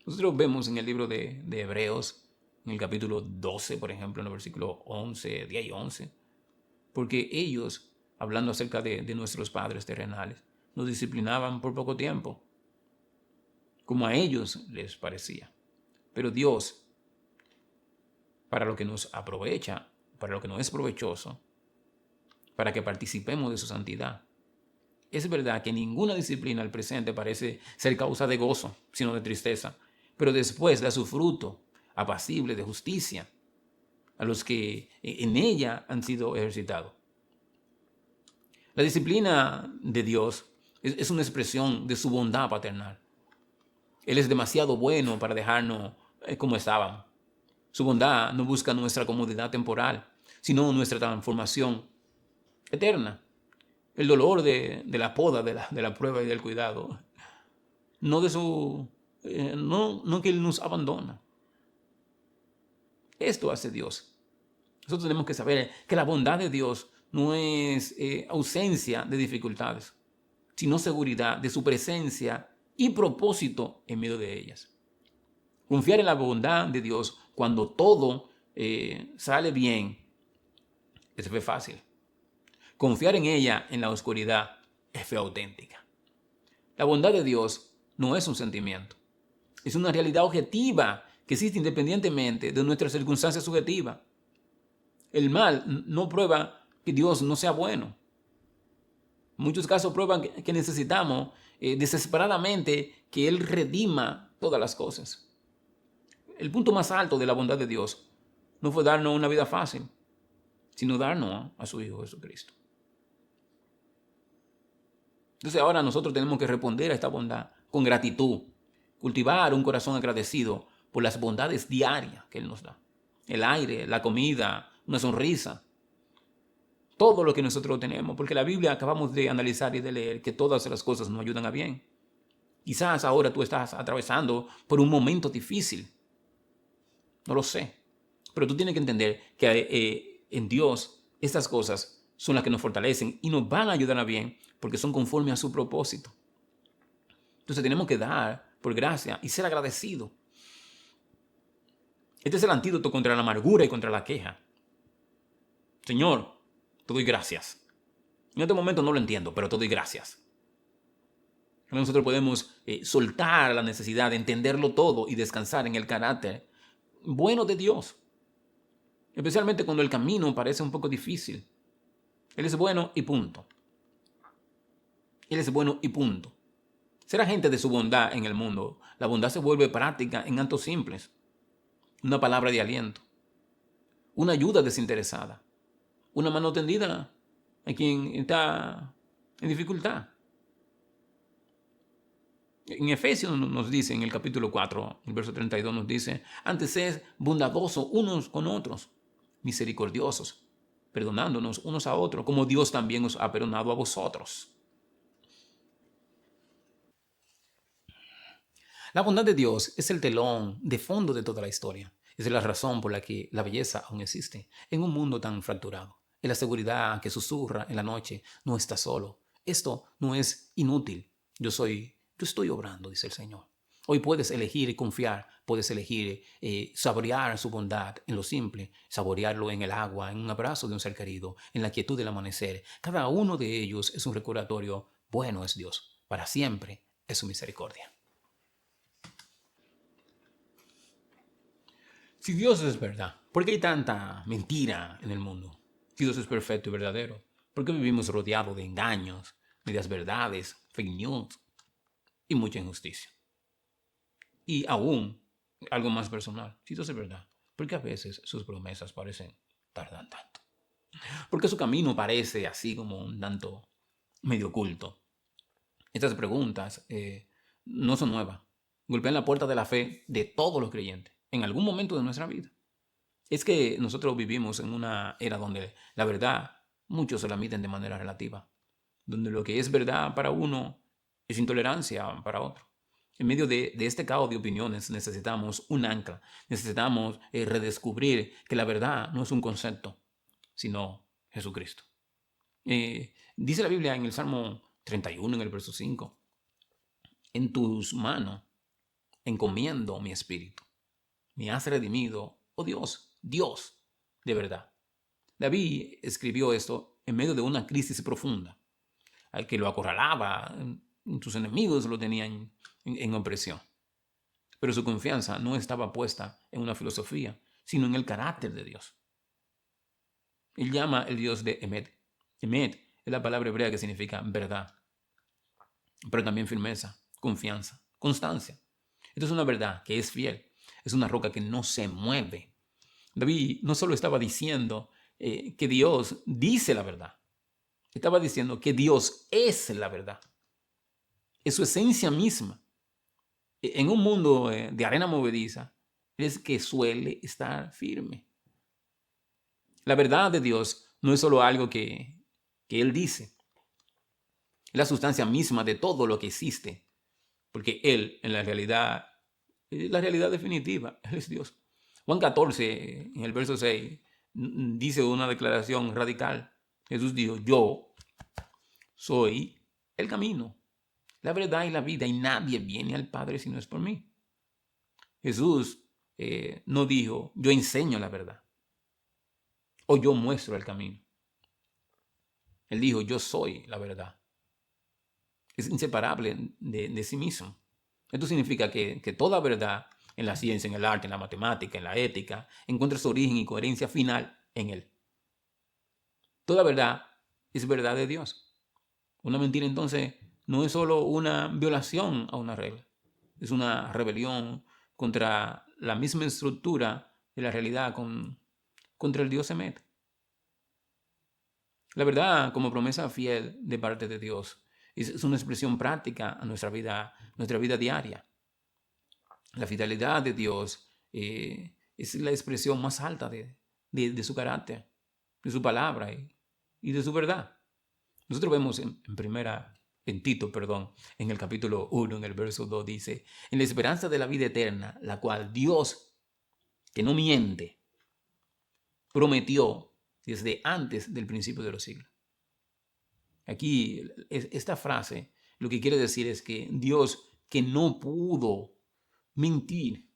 Nosotros vemos en el libro de Hebreos, en el capítulo 12, por ejemplo, en el versículo 11, 10 y 11, porque ellos, hablando acerca de nuestros padres terrenales, nos disciplinaban por poco tiempo, como a ellos les parecía. Pero Dios, para lo que nos aprovecha, para lo que nos es provechoso, para que participemos de su santidad. Es verdad que ninguna disciplina al presente parece ser causa de gozo, sino de tristeza, pero después da su fruto apacible de justicia a los que en ella han sido ejercitados. La disciplina de Dios es una expresión de su bondad paternal. Él es demasiado bueno para dejarnos como estábamos. Su bondad no busca nuestra comodidad temporal, sino nuestra transformación eterna. El dolor de la poda, de la prueba y del cuidado, no que Él nos abandona. Esto hace Dios. Nosotros tenemos que saber que la bondad de Dios no es ausencia de dificultades, sino seguridad de su presencia y propósito en medio de ellas. Confiar en la bondad de Dios cuando todo sale bien es fe fácil. Confiar en ella en la oscuridad es fe auténtica. La bondad de Dios no es un sentimiento, es una realidad objetiva que existe independientemente de nuestras circunstancias subjetivas. El mal no prueba que Dios no sea bueno. En muchos casos prueban que necesitamos desesperadamente que Él redima todas las cosas. El punto más alto de la bondad de Dios no fue darnos una vida fácil, sino darnos a su Hijo Jesucristo. Entonces ahora nosotros tenemos que responder a esta bondad con gratitud Cultivar un corazón agradecido por las bondades diarias que Él nos da. El aire, la comida, una sonrisa. Todo lo que nosotros tenemos, porque la Biblia acabamos de analizar y de leer que todas las cosas nos ayudan a bien. Quizás ahora tú estás atravesando por un momento difícil. No lo sé. Pero tú tienes que entender que en Dios estas cosas son las que nos fortalecen y nos van a ayudar a bien porque son conforme a su propósito. Entonces tenemos que dar por gracia y ser agradecidos. Este es el antídoto contra la amargura y contra la queja. Señor, te doy gracias. En este momento no lo entiendo, pero te doy gracias. Nosotros podemos soltar la necesidad de entenderlo todo y descansar en el carácter bueno de Dios. Especialmente cuando el camino parece un poco difícil. Él es bueno y punto. Él es bueno y punto. Ser agente de su bondad en el mundo, la bondad se vuelve práctica en actos simples. Una palabra de aliento. Una ayuda desinteresada. Una mano tendida a quien está en dificultad. En Efesios nos dice, en el capítulo 4, el verso 32 nos dice, antes sed bondadosos unos con otros, misericordiosos, perdonándonos unos a otros, como Dios también os ha perdonado a vosotros. La bondad de Dios es el telón de fondo de toda la historia. Es la razón por la que la belleza aún existe en un mundo tan fracturado. En la seguridad que susurra en la noche, no está solo. Esto no es inútil. Yo estoy obrando, dice el Señor. Hoy puedes elegir y confiar, puedes elegir saborear su bondad en lo simple, saborearlo en el agua, en un abrazo de un ser querido, en la quietud del amanecer. Cada uno de ellos es un recordatorio, bueno es Dios, para siempre es su misericordia. Si Dios es verdad, ¿por qué hay tanta mentira en el mundo? Si Dios es perfecto y verdadero, ¿por qué vivimos rodeados de engaños, medias verdades, fake news y mucha injusticia? Y aún, algo más personal, si Dios es verdad, ¿por qué a veces sus promesas parecen tardar tanto? ¿Por qué su camino parece así como un tanto medio oculto? Estas preguntas no son nuevas. Golpean la puerta de la fe de todos los creyentes en algún momento de nuestra vida. Es que nosotros vivimos en una era donde la verdad muchos se la miden de manera relativa, donde lo que es verdad para uno es intolerancia para otro. En medio de este caos de opiniones necesitamos un ancla, necesitamos redescubrir que la verdad no es un concepto, sino Jesucristo. Dice la Biblia en el Salmo 31, en el verso 5, en tus manos encomiendo mi espíritu. Me has redimido, oh Dios, Dios de verdad. David escribió esto en medio de una crisis profunda, al que lo acorralaba, sus enemigos lo tenían en opresión. Pero su confianza no estaba puesta en una filosofía, sino en el carácter de Dios. Él llama el Dios de Emet. Emet es la palabra hebrea que significa verdad, pero también firmeza, confianza, constancia. Esto es una verdad que es fiel, es una roca que no se mueve. David no solo estaba diciendo que Dios dice la verdad, estaba diciendo que Dios es la verdad. Es su esencia misma. En un mundo de arena movediza, es que suele estar firme. La verdad de Dios no es solo algo que Él dice, es la sustancia misma de todo lo que existe, porque Él, en la realidad, es la realidad definitiva, Él es Dios. Juan 14, en el verso 6, dice una declaración radical. Jesús dijo, yo soy el camino, la verdad y la vida, y nadie viene al Padre si no es por mí. Jesús no dijo, yo enseño la verdad, o yo muestro el camino. Él dijo, yo soy la verdad. Es inseparable de sí mismo. Esto significa que toda verdad en la ciencia, en el arte, en la matemática, en la ética, encuentra su origen y coherencia final en Él. Toda verdad es verdad de Dios. Una mentira entonces no es solo una violación a una regla, es una rebelión contra la misma estructura de la realidad, contra el Dios Emet. La verdad, como promesa fiel de parte de Dios, es una expresión práctica a nuestra vida diaria. La fidelidad de Dios es la expresión más alta de su carácter, de su palabra y de su verdad. Nosotros vemos en Tito, en el capítulo 1, en el verso 2, dice, en la esperanza de la vida eterna, la cual Dios, que no miente, prometió desde antes del principio de los siglos. Aquí, esta frase, lo que quiere decir es que Dios, que no pudo mentir,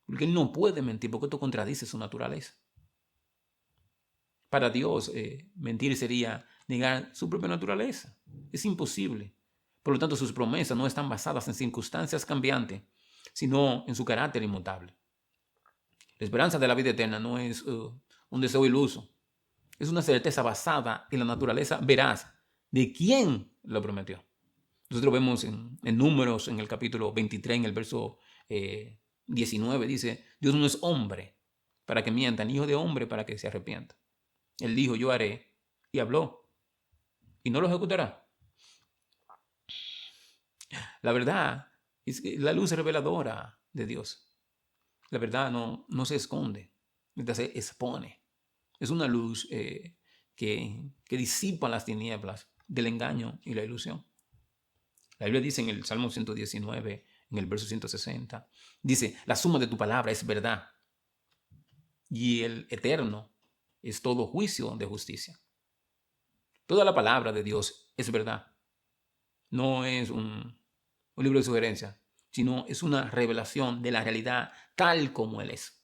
porque Él no puede mentir, porque esto contradice su naturaleza. Para Dios, mentir sería negar su propia naturaleza. Es imposible. Por lo tanto, sus promesas no están basadas en circunstancias cambiantes, sino en su carácter inmutable. La esperanza de la vida eterna no es un deseo iluso. Es una certeza basada en la naturaleza veraz de quien lo prometió. Nosotros vemos en Números, en el capítulo 23, en el verso 19, dice, Dios no es hombre para que mienta, ni hijo de hombre para que se arrepienta. Él dijo, yo haré, y habló, y no lo ejecutará. La verdad es que la luz reveladora de Dios. La verdad no se esconde, se expone. Es una luz que disipa las tinieblas del engaño y la ilusión. La Biblia dice en el Salmo 119, en el verso 160, dice, la suma de tu palabra es verdad, y el eterno es todo juicio de justicia. Toda la palabra de Dios es verdad. No es un libro de sugerencias, sino es una revelación de la realidad tal como Él es.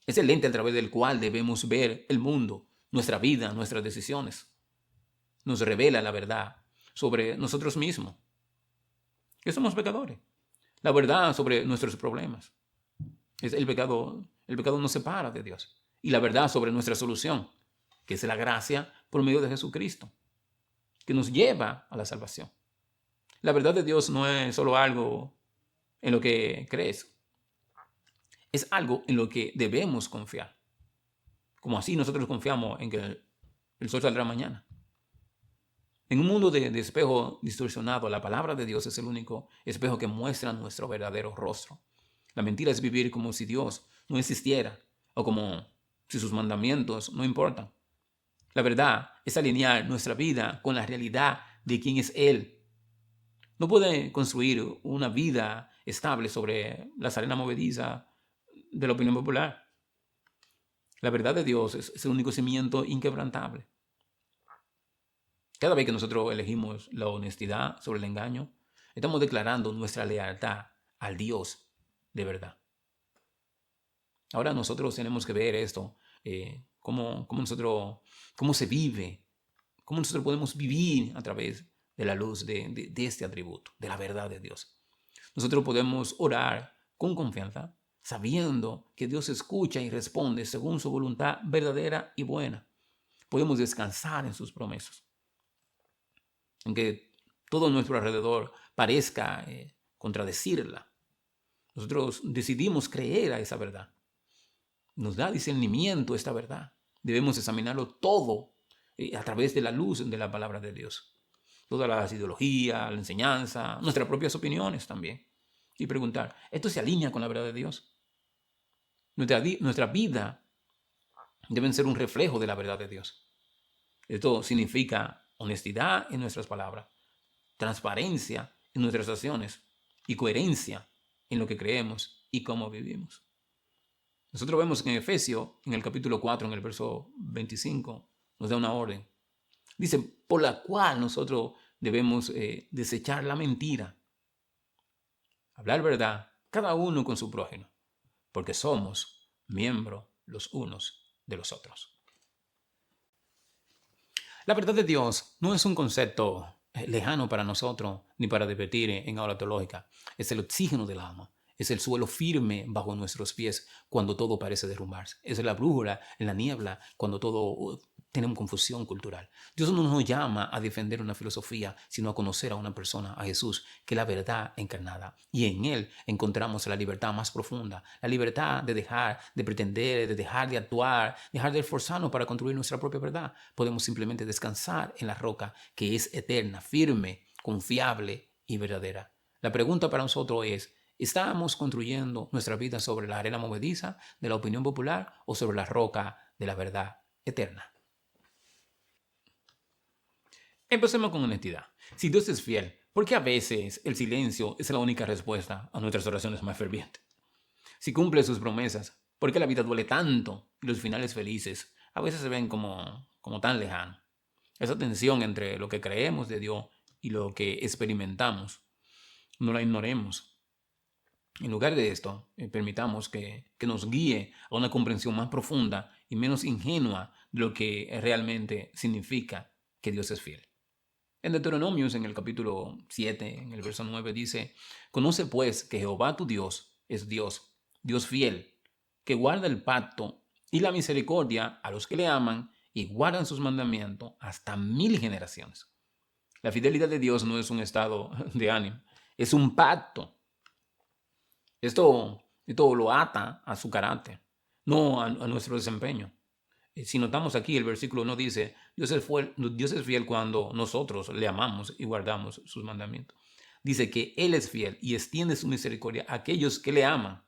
Es el lente a través del cual debemos ver el mundo, nuestra vida, nuestras decisiones. Nos revela la verdad sobre nosotros mismos, que somos pecadores. La verdad sobre nuestros problemas. El pecado nos separa de Dios. Y la verdad sobre nuestra solución, que es la gracia por medio de Jesucristo, que nos lleva a la salvación. La verdad de Dios no es solo algo en lo que crees. Es algo en lo que debemos confiar. Como así nosotros confiamos en que el sol saldrá mañana. En un mundo de espejo distorsionado, la palabra de Dios es el único espejo que muestra nuestro verdadero rostro. La mentira es vivir como si Dios no existiera o como si sus mandamientos no importan. La verdad es alinear nuestra vida con la realidad de quién es Él. No puede construir una vida estable sobre la arena movediza de la opinión popular. La verdad de Dios es el único cimiento inquebrantable. Cada vez que nosotros elegimos la honestidad sobre el engaño, estamos declarando nuestra lealtad al Dios de verdad. Ahora nosotros tenemos que ver esto, cómo se vive, cómo nosotros podemos vivir a través de la luz de este atributo, de la verdad de Dios. Nosotros podemos orar con confianza, sabiendo que Dios escucha y responde según su voluntad verdadera y buena. Podemos descansar en sus promesas. Aunque todo nuestro alrededor parezca contradecirla, nosotros decidimos creer a esa verdad. Nos da discernimiento esta verdad. Debemos examinarlo todo a través de la luz de la palabra de Dios. Todas las ideologías, la enseñanza, nuestras propias opiniones también. Y preguntar, ¿esto se alinea con la verdad de Dios? Nuestra vida debe ser un reflejo de la verdad de Dios. Esto significa honestidad en nuestras palabras, transparencia en nuestras acciones y coherencia en lo que creemos y cómo vivimos. Nosotros vemos que en Efesios, en el capítulo 4, en el verso 25, nos da una orden. Dice, por la cual nosotros debemos desechar la mentira, hablar verdad, cada uno con su prójimo, porque somos miembros los unos de los otros. La verdad de Dios no es un concepto lejano para nosotros, ni para debatir en aula teológica. Es el oxígeno del alma. Es el suelo firme bajo nuestros pies cuando todo parece derrumbarse. Es la brújula en la niebla cuando todo tenemos confusión cultural. Dios no nos llama a defender una filosofía, sino a conocer a una persona, a Jesús, que es la verdad encarnada. Y en Él encontramos la libertad más profunda, la libertad de dejar de pretender, de dejar de actuar, dejar de esforzarnos para construir nuestra propia verdad. Podemos simplemente descansar en la roca que es eterna, firme, confiable y verdadera. La pregunta para nosotros es, ¿Estamos construyendo nuestra vida sobre la arena movediza de la opinión popular o sobre la roca de la verdad eterna? Empecemos con honestidad. Si Dios es fiel, ¿por qué a veces el silencio es la única respuesta a nuestras oraciones más fervientes? Si cumple sus promesas, ¿por qué la vida duele tanto y los finales felices a veces se ven como tan lejanos? Esa tensión entre lo que creemos de Dios y lo que experimentamos, no la ignoremos. En lugar de esto, permitamos que nos guíe a una comprensión más profunda y menos ingenua de lo que realmente significa que Dios es fiel. En Deuteronomios, en el capítulo 7, en el verso 9, dice: Conoce pues que Jehová tu Dios es Dios, Dios fiel, que guarda el pacto y la misericordia a los que le aman y guardan sus mandamientos hasta 1000 generaciones. La fidelidad de Dios no es un estado de ánimo, es un pacto. Esto lo ata a su carácter, no a nuestro desempeño. Si notamos aquí, el versículo no dice, Dios es fiel cuando nosotros le amamos y guardamos sus mandamientos. Dice que Él es fiel y extiende su misericordia a aquellos que le aman.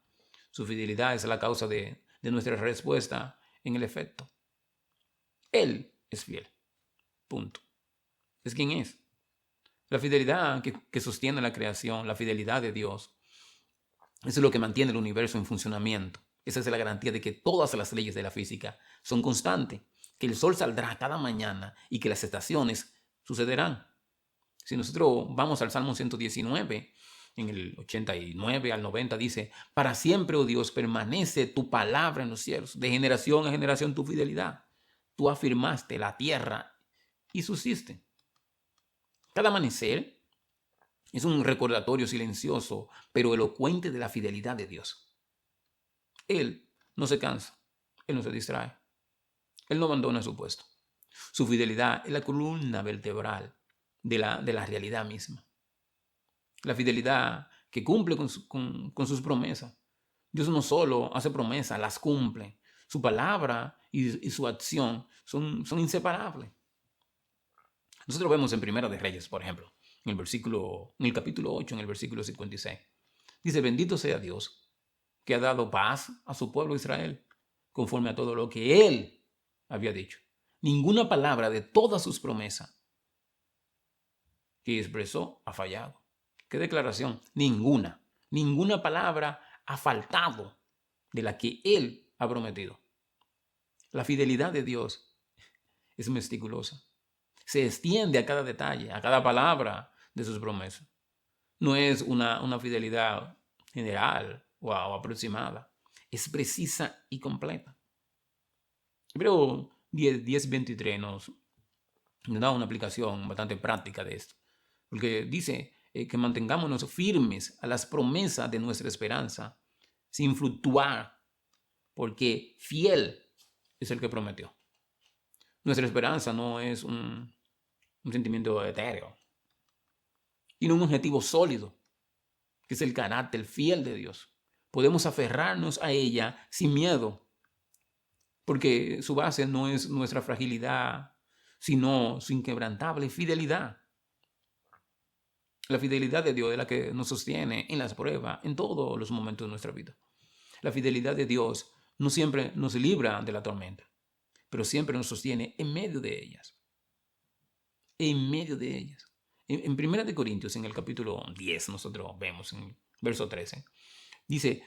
Su fidelidad es la causa de nuestra respuesta en el efecto. Él es fiel. Punto. Es quien es. La fidelidad que sostiene la creación, la fidelidad de Dios, eso es lo que mantiene el universo en funcionamiento. Esa es la garantía de que todas las leyes de la física son constantes, que el sol saldrá cada mañana y que las estaciones sucederán. Si nosotros vamos al Salmo 119, en el 89 al 90 dice: Para siempre, oh Dios, permanece tu palabra en los cielos, de generación a generación tu fidelidad. Tú afirmaste la tierra y subsiste. Cada amanecer es un recordatorio silencioso, pero elocuente de la fidelidad de Dios. Él no se cansa, Él no se distrae, Él no abandona su puesto. Su fidelidad es la columna vertebral de la realidad misma. La fidelidad que cumple con sus promesas. Dios no solo hace promesas, las cumple. Su palabra y su acción son inseparables. Nosotros vemos en Primera de Reyes, por ejemplo, en el capítulo 8, en el versículo 56. Dice: Bendito sea Dios, que ha dado paz a su pueblo Israel, conforme a todo lo que Él había dicho. Ninguna palabra de todas sus promesas que expresó ha fallado. ¿Qué declaración? Ninguna palabra ha faltado de la que Él ha prometido. La fidelidad de Dios es meticulosa. Se extiende a cada detalle, a cada palabra de sus promesas. No es una fidelidad general o aproximada. Es precisa y completa. Pero 10:23 nos da una aplicación bastante práctica de esto. Porque dice que mantengámonos firmes a las promesas de nuestra esperanza, sin fluctuar, porque fiel es el que prometió. Nuestra esperanza no es un sentimiento etéreo, sino un objetivo sólido, que es el carácter fiel de Dios. Podemos aferrarnos a ella sin miedo, porque su base no es nuestra fragilidad, sino su inquebrantable fidelidad. La fidelidad de Dios es la que nos sostiene en las pruebas, en todos los momentos de nuestra vida. La fidelidad de Dios no siempre nos libra de la tormenta, pero siempre nos sostiene en medio de ellas. En medio de ellas. En 1 Corintios, en el capítulo 10, nosotros vemos en el verso 13, dice: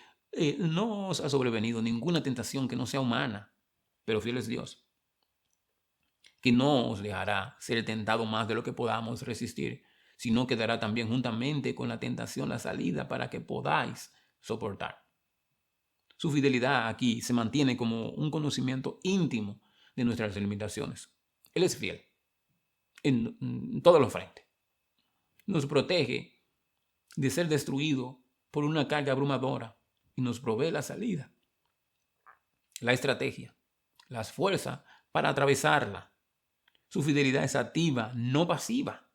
no os ha sobrevenido ninguna tentación que no sea humana, pero fiel es Dios, que no os dejará ser tentado más de lo que podamos resistir, sino que dará también juntamente con la tentación la salida para que podáis soportar. Su fidelidad aquí se mantiene como un conocimiento íntimo de nuestras limitaciones. Él es fiel en todos los frentes. Nos protege de ser destruido por una carga abrumadora y nos provee la salida, la estrategia, las fuerzas para atravesarla. Su fidelidad es activa, no pasiva.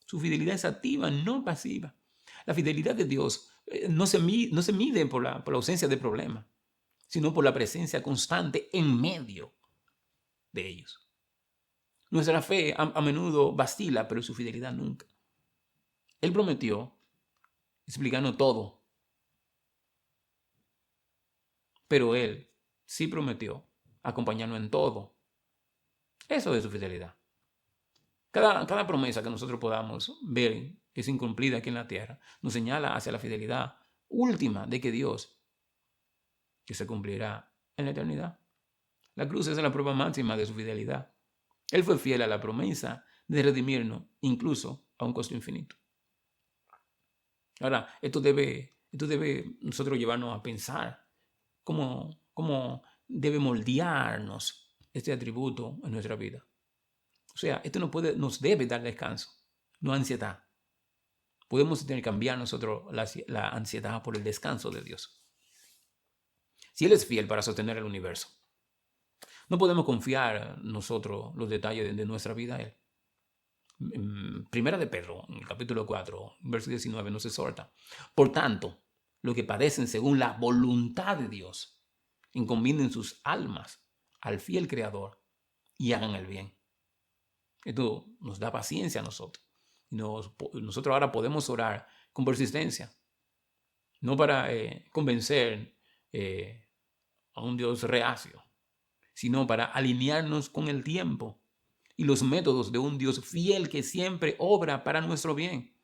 Su fidelidad es activa, no pasiva. La fidelidad de Dios no se mide por la ausencia de problemas, sino por la presencia constante en medio de ellos. Nuestra fe a menudo vacila, pero su fidelidad nunca. Él prometió explicarnos todo pero Él sí prometió acompañarnos en todo. Eso es su fidelidad. Cada promesa que nosotros podamos ver que es incumplida aquí en la tierra nos señala hacia la fidelidad última de que Dios, que se cumplirá en la eternidad. La cruz es la prueba máxima de su fidelidad. Él fue fiel a la promesa de redimirnos, incluso a un costo infinito. Ahora, esto debe nosotros llevarnos a pensar cómo debe moldearnos este atributo en nuestra vida. O sea, esto nos debe dar descanso, no ansiedad. Podemos cambiar nosotros la ansiedad por el descanso de Dios. Si Él es fiel para sostener el universo, no podemos confiar nosotros los detalles de nuestra vida a Él. Primera de Pedro, en el capítulo 4, verso 19, nos exhorta. Por tanto, los que padecen según la voluntad de Dios, encomienden sus almas al fiel Creador y hagan el bien. Esto nos da paciencia a nosotros. Nosotros ahora podemos orar con persistencia, no para convencer a un Dios reacio, sino para alinearnos con el tiempo y los métodos de un Dios fiel que siempre obra para nuestro bien.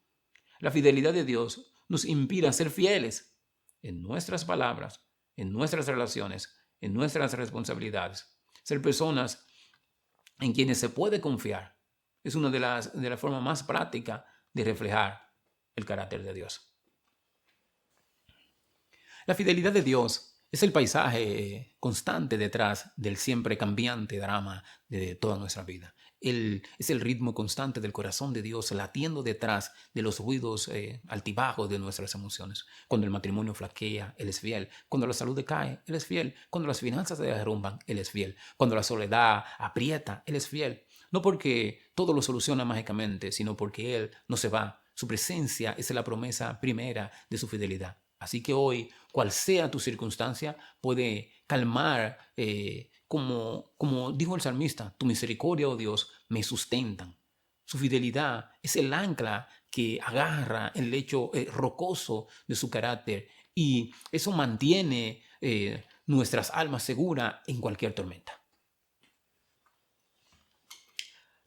La fidelidad de Dios nos inspira a ser fieles en nuestras palabras, en nuestras relaciones, en nuestras responsabilidades. Ser personas en quienes se puede confiar es una de las formas más prácticas de reflejar el carácter de Dios. La fidelidad de Dios es el paisaje constante detrás del siempre cambiante drama de toda nuestra vida. Es el ritmo constante del corazón de Dios latiendo detrás de los ruidos altibajos de nuestras emociones. Cuando el matrimonio flaquea, Él es fiel. Cuando la salud decae, Él es fiel. Cuando las finanzas se derrumban, Él es fiel. Cuando la soledad aprieta, Él es fiel. No porque todo lo soluciona mágicamente, sino porque Él no se va. Su presencia es la promesa primera de su fidelidad. Así que hoy, cual sea tu circunstancia, puede calmar, como dijo el salmista, tu misericordia, oh Dios, me sustentan. Su fidelidad es el ancla que agarra el lecho rocoso de su carácter y eso mantiene nuestras almas seguras en cualquier tormenta.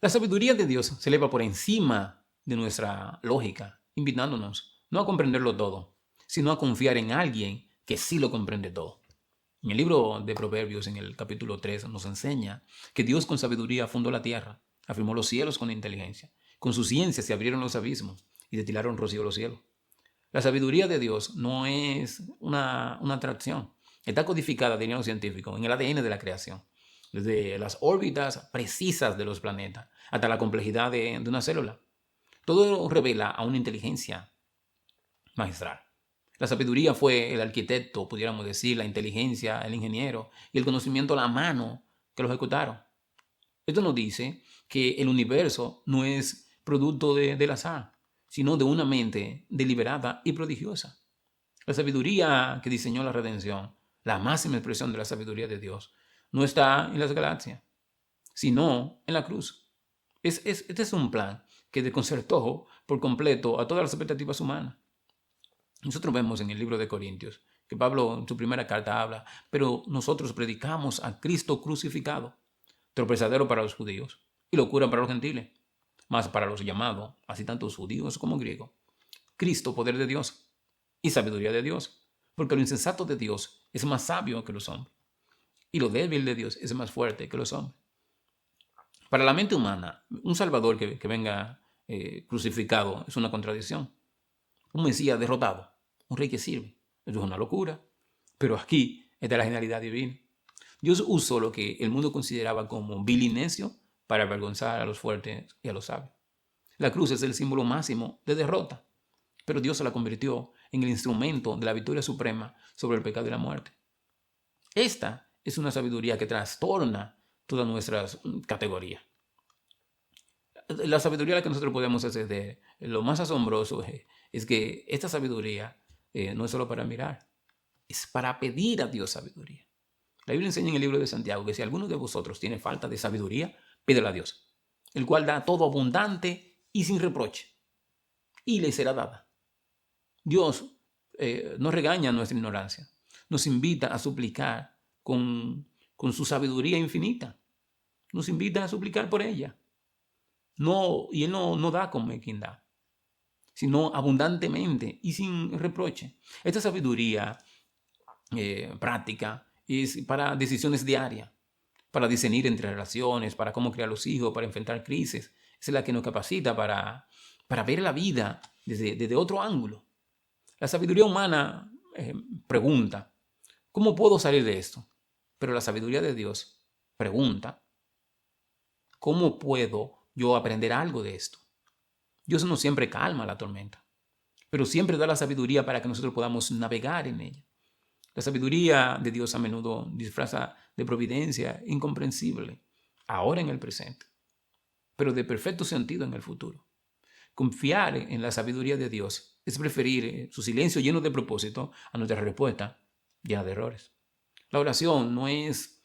La sabiduría de Dios se eleva por encima de nuestra lógica, invitándonos no a comprenderlo todo, sino a confiar en alguien que sí lo comprende todo. En el libro de Proverbios, en el capítulo 3, nos enseña que Dios con sabiduría fundó la tierra, afirmó los cielos con inteligencia. Con su ciencia se abrieron los abismos y destilaron rocío los cielos. La sabiduría de Dios no es una atracción. Está codificada, dirían los científicos, en el ADN de la creación. Desde las órbitas precisas de los planetas hasta la complejidad de una célula. Todo revela a una inteligencia magistral. La sabiduría fue el arquitecto, pudiéramos decir, la inteligencia, el ingeniero y el conocimiento a la mano que lo ejecutaron. Esto nos dice que el universo no es producto del azar, sino de una mente deliberada y prodigiosa. La sabiduría que diseñó la redención, la máxima expresión de la sabiduría de Dios, no está en las galaxias, sino en la cruz. Este es un plan que desconcertó por completo a todas las expectativas humanas. Nosotros vemos en el libro de Corintios que Pablo en su primera carta habla, pero nosotros predicamos a Cristo crucificado, tropezadero para los judíos y locura para los gentiles, mas para los llamados, así tanto judíos como griegos, Cristo, poder de Dios y sabiduría de Dios, porque lo insensato de Dios es más sabio que los hombres y lo débil de Dios es más fuerte que los hombres. Para la mente humana, un Salvador que venga crucificado es una contradicción. Un Mesías derrotado, un rey que sirve. Eso es una locura. Pero aquí está la genialidad divina. Dios usó lo que el mundo consideraba como vil y necio para avergonzar a los fuertes y a los sabios. La cruz es el símbolo máximo de derrota, pero Dios se la convirtió en el instrumento de la victoria suprema sobre el pecado y la muerte. Esta es una sabiduría que trastorna todas nuestras categorías. La sabiduría a la que nosotros podemos acceder, lo más asombroso es que esta sabiduría no es solo para mirar, es para pedir a Dios sabiduría. La Biblia enseña en el libro de Santiago que si alguno de vosotros tiene falta de sabiduría, pídela a Dios, el cual da todo abundante y sin reproche, y le será dada. Dios no regaña nuestra ignorancia. nos invita a suplicar con su sabiduría infinita. Nos invita a suplicar por ella. No, y Él no da como quien da, sino abundantemente y sin reproche. Esta sabiduría práctica es para decisiones diarias, para discernir entre relaciones, para cómo criar los hijos, para enfrentar crisis. Es la que nos capacita para ver la vida desde otro ángulo. La sabiduría humana pregunta, ¿cómo puedo salir de esto? Pero la sabiduría de Dios pregunta, ¿cómo puedo yo aprender algo de esto? Dios no siempre calma la tormenta, pero siempre da la sabiduría para que nosotros podamos navegar en ella. La sabiduría de Dios a menudo disfraza de providencia incomprensible, ahora en el presente, pero de perfecto sentido en el futuro. Confiar en la sabiduría de Dios es preferir su silencio lleno de propósito a nuestra respuesta llena de errores. La oración no es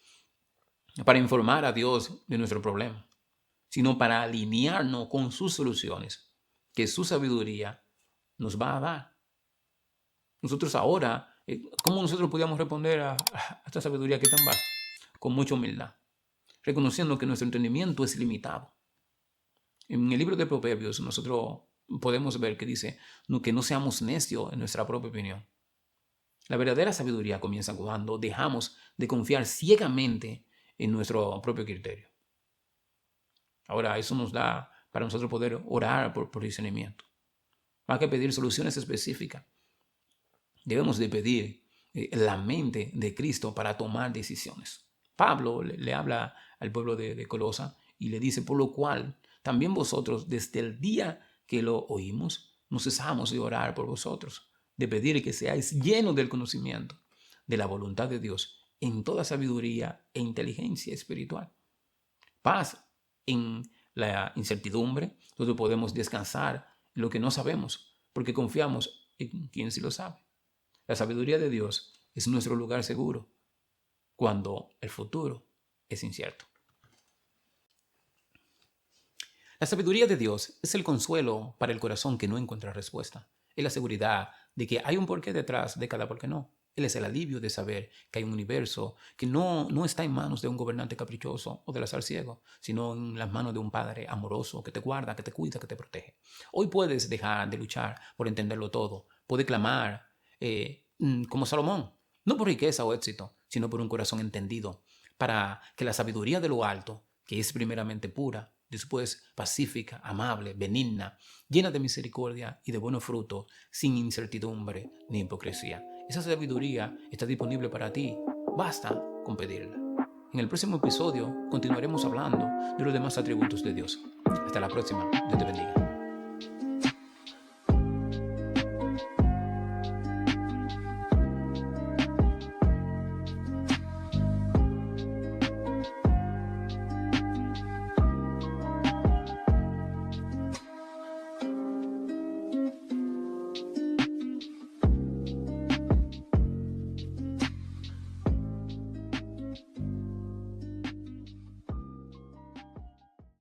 para informar a Dios de nuestro problema, sino para alinearnos con sus soluciones, que su sabiduría nos va a dar. Nosotros ahora, ¿cómo nosotros podíamos responder a esta sabiduría que tan vasta? Con mucha humildad, reconociendo que nuestro entendimiento es limitado. En el libro de Proverbios nosotros podemos ver que dice que no seamos necios en nuestra propia opinión. La verdadera sabiduría comienza cuando dejamos de confiar ciegamente en nuestro propio criterio. Ahora, eso nos da para nosotros poder orar por discernimiento. Más que pedir soluciones específicas, debemos de pedir la mente de Cristo para tomar decisiones. Pablo le habla al pueblo de Colosa y le dice, por lo cual también vosotros desde el día que lo oímos, no cesamos de orar por vosotros, de pedir que seáis llenos del conocimiento de la voluntad de Dios en toda sabiduría e inteligencia espiritual. Paz en la incertidumbre, nosotros podemos descansar en lo que no sabemos, porque confiamos en quien sí lo sabe. La sabiduría de Dios es nuestro lugar seguro cuando el futuro es incierto. La sabiduría de Dios es el consuelo para el corazón que no encuentra respuesta. Es la seguridad de que hay un porqué detrás de cada por qué no. Él es el alivio de saber que hay un universo que no está en manos de un gobernante caprichoso o del azar ciego, sino en las manos de un Padre amoroso que te guarda, que te cuida, que te protege. Hoy puedes dejar de luchar por entenderlo todo. Puedes clamar como Salomón, no por riqueza o éxito, sino por un corazón entendido, para que la sabiduría de lo alto, que es primeramente pura, después pacífica, amable, benigna, llena de misericordia y de buenos frutos, sin incertidumbre ni hipocresía. Esa sabiduría está disponible para ti. Basta con pedirla. En el próximo episodio continuaremos hablando de los demás atributos de Dios. Hasta la próxima. Dios te bendiga.